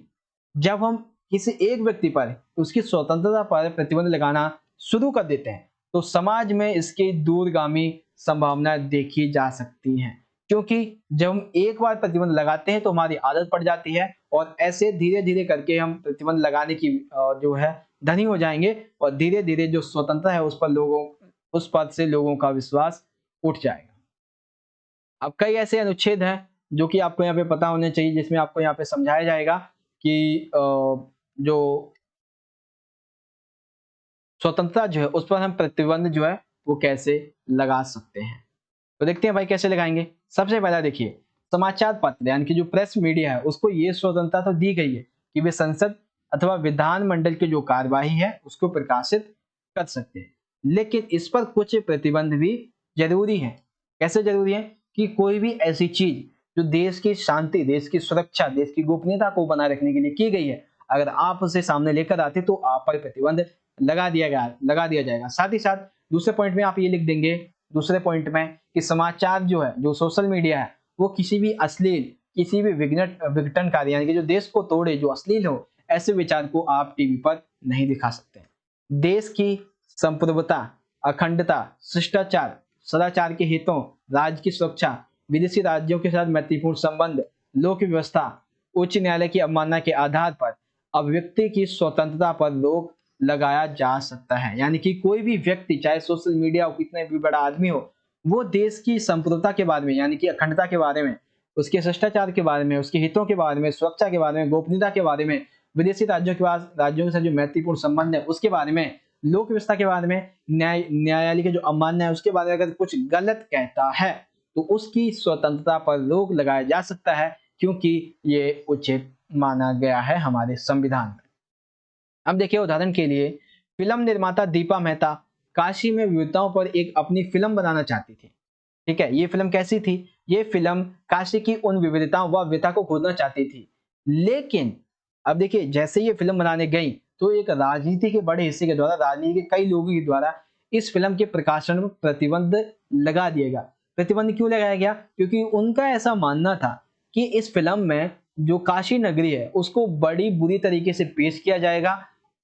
जब हम किसी एक व्यक्ति पर उसकी स्वतंत्रता पर प्रतिबंध लगाना शुरू कर देते हैं तो समाज में इसकी दूरगामी संभावनाएं देखी जा सकती हैं, क्योंकि जब हम एक बार प्रतिबंध लगाते हैं तो हमारी आदत पड़ जाती है और ऐसे धीरे धीरे करके हम प्रतिबंध लगाने की जो है धनी हो जाएंगे और धीरे धीरे जो स्वतंत्रता है उस पर से लोगों का विश्वास उठ जाएगा। अब कई ऐसे अनुच्छेद हैं जो कि आपको यहाँ पे पता होने चाहिए, जिसमें आपको यहाँ पे समझाया जाएगा कि जो स्वतंत्रता जो है उस पर हम प्रतिबंध जो है वो कैसे लगा सकते हैं। तो देखते हैं भाई कैसे लगाएंगे। सबसे पहला देखिए, समाचार पत्र यानी कि जो प्रेस मीडिया है उसको ये स्वतंत्रता तो दी गई है कि वे संसद अथवा विधानमंडल की जो कार्यवाही है उसको प्रकाशित कर सकते हैं, लेकिन इस पर कुछ प्रतिबंध भी जरूरी है। कैसे जरूरी है कि कोई भी ऐसी चीज जो देश की शांति, देश की सुरक्षा, देश की गोपनीयता को बनाए रखने के लिए की गई है, अगर आप उसे सामने लेकर आते तो आप पर प्रतिबंध लगा दिया जाएगा। साथ ही साथ दूसरे पॉइंट में आप ये लिख देंगे, दूसरे पॉइंट में कि समाचार जो है, जो सोशल मीडिया है, वो किसी भी अश्लील, किसी भी विघटनकारी यानी कि जो देश को तोड़े, जो अश्लील हो, ऐसे विचार को आप टीवी पर नहीं दिखा सकते। देश की संप्रभुता, अखंडता, शिष्टाचार, सदाचार के हितों, राज्य की सुरक्षा, विदेशी राज्यों के साथ मैत्रीपूर्ण संबंध, लोक व्यवस्था, उच्च न्यायालय की अवमानना के आधार पर अभिव्यक्ति की स्वतंत्रता पर रोक लगाया जा सकता है। यानी कि कोई भी व्यक्ति, चाहे सोशल मीडिया हो, कितने भी बड़ा आदमी हो, वो देश की संप्रभुता के बारे में यानी कि अखंडता के बारे में, उसके शिष्टाचार के बारे में, उसके हितों के बारे में, सुरक्षा के बारे में, गोपनीयता के बारे में, विदेशी राज्यों के साथ जो मैत्रीपूर्ण संबंध है उसके बारे में, लोक व्यवस्था के बारे में, न्यायालय के जो अवमानना है उसके बारे में अगर कुछ गलत कहता है तो उसकी स्वतंत्रता पर रोक लगाया जा सकता है, क्योंकि ये उचित माना गया है हमारे संविधान में। अब देखिए उदाहरण के लिए, फिल्म निर्माता दीपा मेहता काशी में विविधताओं पर एक अपनी फिल्म बनाना चाहती थी। ठीक है, ये फिल्म कैसी थी? ये फिल्म काशी की उन विविधताओं व विविधता को खोजना चाहती थी। लेकिन अब देखिए जैसे ये फिल्म बनाने गई तो एक राजनीति के बड़े हिस्से के द्वारा, राजनीति के कई लोगों के द्वारा इस फिल्म के प्रकाशन पर प्रतिबंध लगा दिया गया। प्रतिबंध क्यों लगाया गया? क्योंकि उनका ऐसा मानना था कि इस फिल्म में जो काशी नगरी है उसको बड़ी बुरी तरीके से पेश किया जाएगा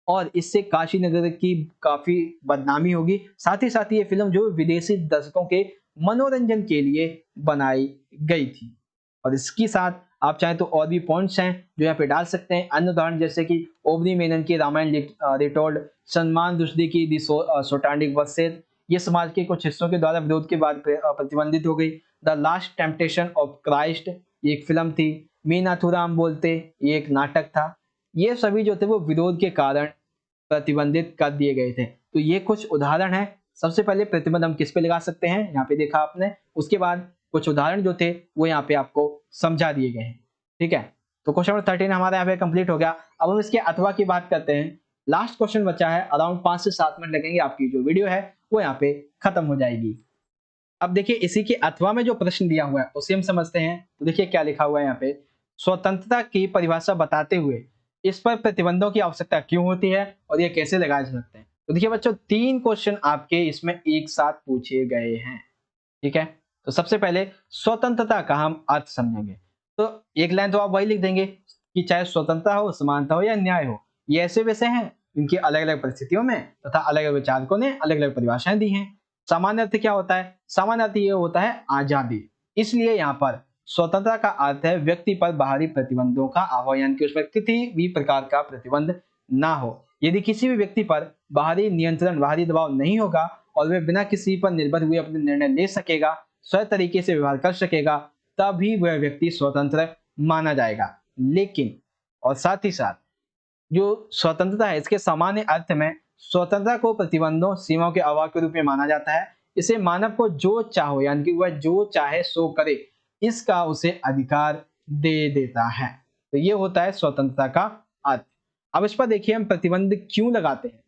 और इससे काशी नगर की काफी बदनामी होगी। साथ ही साथ ये फिल्म जो विदेशी दर्शकों के मनोरंजन के लिए बनाई गई थी। और इसके साथ आप चाहें तो और भी पॉइंट्स हैं जो यहाँ पे डाल सकते हैं। अन्य उदाहरण जैसे कि ओबनी मेनन की रामायण रिटोल्ड, सलमान रुश्दी की दी सोटांडिक वसेत, ये समाज के कुछ हिस्सों के द्वारा विरोध के बाद प्रतिबंधित हो गई। The last temptation of Christ, ये एक फिल्म थी। मी नाथुराम बोलते, ये एक नाटक था। ये सभी जो थे वो विरोध के कारण प्रतिबंधित कर दिए गए थे। तो ये कुछ उदाहरण हैं। सबसे पहले प्रतिबंध हम किस पे लगा सकते हैं, यहाँ पे देखा आपने। उसके बाद कुछ उदाहरण जो थे वो यहाँ पे आपको समझा दिए गए हैं। ठीक है, तो क्वेश्चन नंबर 13 हमारा यहाँ पे कंप्लीट हो गया। अब हम इसके अथवा की बात करते हैं। लास्ट क्वेश्चन बचा है, अराउंड 5 से 7 मिनट लगेंगे, आपकी जो वीडियो है वो यहाँ पे खत्म हो जाएगी। अब देखिए इसी के अथवा में जो प्रश्न दिया हुआ है उसे हम समझते हैं। तो देखिए क्या लिखा हुआ है यहाँ पे, स्वतंत्रता की परिभाषा बताते हुए इस पर प्रतिबंधों की आवश्यकता क्यों होती है और ये कैसे लगाए जा सकते हैं। तो देखिए बच्चों 3 क्वेश्चन आपके इसमें एक साथ पूछे गए हैं। ठीक है, तो सबसे पहले स्वतंत्रता का हम अर्थ समझेंगे। तो एक लाइन तो आप वही लिख देंगे कि चाहे स्वतंत्रता हो, समानता हो या न्याय हो, ये ऐसे वैसे हैं इनकी अलग अलग परिस्थितियों में तथा अलग अलग विचारकों ने अलग अलग परिभाषाएं दी हैं। सामान्य अर्थ क्या होता है? सामान्य अर्थ ये होता है आजादी। इसलिए यहाँ पर स्वतंत्रता का अर्थ है व्यक्ति पर बाहरी प्रतिबंधों का अभाव, यानी कि उस पर किसी भी प्रकार का प्रतिबंध ना हो। यदि किसी भी व्यक्ति पर बाहरी नियंत्रण, बाहरी दबाव नहीं होगा और वे बिना किसी पर निर्भर हुए अपने निर्णय ले सकेगा, स्वयं तरीके से व्यवहार कर सकेगा, तभी वह व्यक्ति स्वतंत्र माना जाएगा। लेकिन और साथ ही साथ जो स्वतंत्रता है इसके सामान्य अर्थ में स्वतंत्रता को प्रतिबंधों, सीमाओं के अभाव के रूप में माना जाता है। इसे मानव को जो चाहो यानी कि वह जो चाहे सो करे, इसका उसे अधिकार दे देता है। तो ये होता है स्वतंत्रता का अर्थ। अब इस पर देखिए हम प्रतिबंध क्यों लगाते हैं।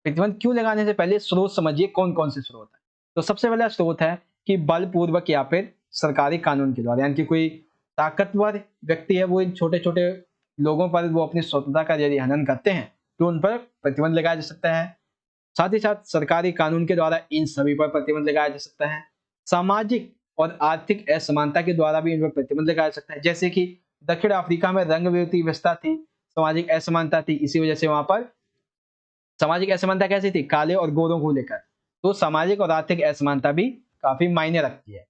प्रतिबंध क्यों लगाने से पहले स्रोत समझिए कौन कौन से स्रोत है। तो सबसे पहला स्रोत है कि बलपूर्वक या फिर सरकारी कानून के द्वारा, यानी कि कोई ताकतवर व्यक्ति है वो इन छोटे छोटे लोगों पर वो अपनी स्वतंत्रता का यदि हनन करते हैं तो उन पर प्रतिबंध लगाया जा सकता है। साथ ही साथ सरकारी कानून के द्वारा इन सभी पर प्रतिबंध लगाया जा सकता है। सामाजिक और आर्थिक असमानता के द्वारा भी इन पर प्रतिबंध लगाया जा सकता है, जैसे कि दक्षिण अफ्रीका में रंग व्यवस्था थी, सामाजिक असमानता थी, इसी वजह से वहां पर सामाजिक असमानता कैसी थी, काले और गोरों को लेकर। तो सामाजिक और आर्थिक असमानता भी काफी मायने रखती है।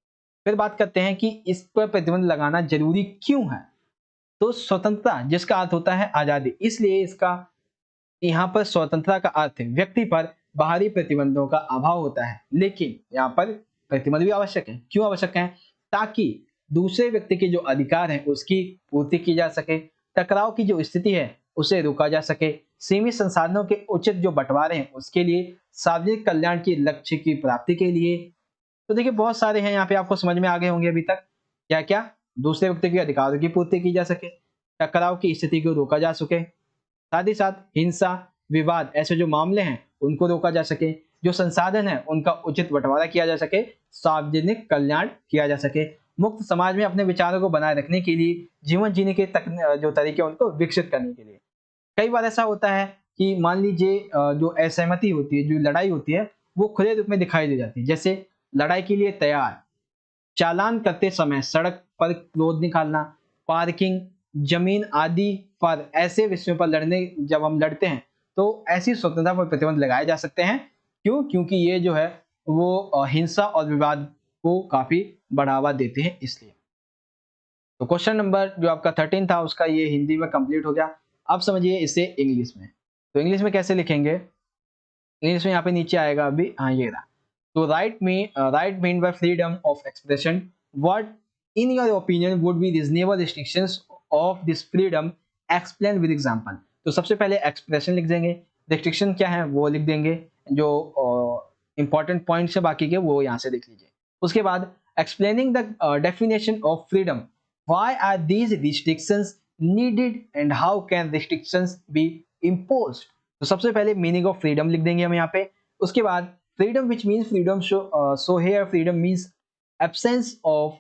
फिर बात करते हैं कि इस पर प्रतिबंध लगाना जरूरी क्यों है। तो स्वतंत्रता जिसका अर्थ होता है आजादी, इसलिए इसका यहाँ पर स्वतंत्रता का अर्थ है व्यक्ति पर बाहरी प्रतिबंधों का अभाव होता है, लेकिन यहाँ पर प्रतिबंध भी आवश्यक है। क्यों आवश्यक है? ताकि दूसरे व्यक्ति के जो अधिकार हैं उसकी पूर्ति की जा सके, टकराव की जो स्थिति है उसे रोका जा सके, सीमित संसाधनों के उचित जो बंटवारे हैं उसके लिए, सार्वजनिक कल्याण के लक्ष्य की प्राप्ति के लिए। तो देखिए बहुत सारे हैं यहाँ पे, आपको समझ में आ गए होंगे अभी तक। क्या क्या? दूसरे व्यक्ति के अधिकारों की पूर्ति की जा सके, टकराव की स्थिति को रोका जा सके, साथ ही साथ हिंसा, विवाद ऐसे जो मामले हैं उनको रोका जा सके, जो संसाधन है उनका उचित बंटवारा किया जा सके, सार्वजनिक कल्याण किया जा सके, मुक्त समाज में अपने विचारों को बनाए रखने के लिए, जीवन जीने के जो तरीके उनको विकसित करने के लिए। कई बार ऐसा होता है कि मान लीजिए जो असहमति होती है, जो लड़ाई होती है, वो खुले रूप में दिखाई दे जाती है। जैसे लड़ाई के लिए तैयार, चालान करते समय सड़क पर क्रोध निकालना, पार्किंग, जमीन आदि पर ऐसे विषयों पर लड़ने जब हम लड़ते हैं तो ऐसी स्वतंत्रता पर प्रतिबंध लगाए जा सकते हैं। क्यों? क्योंकि ये जो है वो हिंसा और विवाद को काफी बढ़ावा देते हैं, इसलिए। तो क्वेश्चन नंबर जो आपका 13 था उसका ये हिंदी में कंप्लीट हो गया। अब समझिए इसे इंग्लिश में। तो इंग्लिश में कैसे लिखेंगे? इंग्लिश में यहाँ पे नीचे आएगा अभी, हाँ ये रहा। तो right mean by freedom of expression, what in your opinion would be reasonable restrictions of this freedom, explain with example. तो सबसे पहले एक्सप्रेशन लिख देंगे, रिस्ट्रिक्शन क्या है वो लिख देंगे, जो इंपॉर्टेंट पॉइंट्स है बाकी के वो यहाँ से लिख लीजिए। उसके बाद explaining the definition of freedom, why are these restrictions needed and how can restrictions be imposed. तो सबसे पहले मीनिंग ऑफ फ्रीडम लिख देंगे हम यहाँ पे। उसके बाद freedom which means freedom, so here freedom means absence of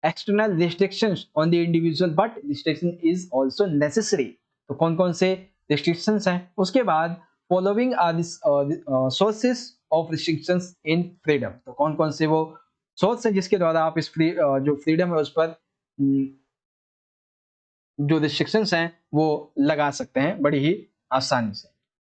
external restrictions on the individual but restriction is also necessary। तो कौन कौन से restrictions हैं? उसके बाद following are the sources of restrictions in freedom। तो कौन कौन से वो सोर्स है जिसके द्वारा आप इस जो फ्रीडम है उस पर जो रिस्ट्रिक्शंस हैं वो लगा सकते हैं बड़ी ही आसानी से।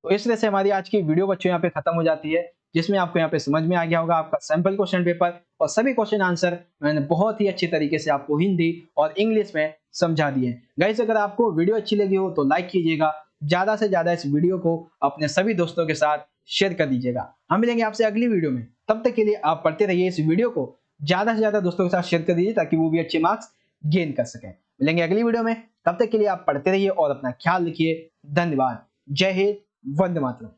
तो इस तरह से हमारी आज की वीडियो बच्चों यहाँ पे खत्म हो जाती है, जिसमें आपको यहाँ पे समझ में आ गया होगा आपका सैंपल क्वेश्चन पेपर और सभी क्वेश्चन आंसर मैंने बहुत ही अच्छी तरीके से आपको हिंदी और इंग्लिश में समझा दिए। गाइस अगर आपको वीडियो अच्छी लगी हो तो लाइक कीजिएगा, ज्यादा से ज्यादा इस वीडियो को अपने सभी दोस्तों के साथ शेयर कर दीजिएगा। हम मिलेंगे आपसे अगली वीडियो में, तब तक के लिए आप पढ़ते रहिए, इस वीडियो को ज्यादा से ज्यादा दोस्तों के साथ शेयर कर दीजिए ताकि वो भी अच्छे मार्क्स गेन कर सकें। मिलेंगे अगली वीडियो में, तब तक के लिए आप पढ़ते रहिए और अपना ख्याल रखिए। धन्यवाद। जय हिंद, वंदे मातरम।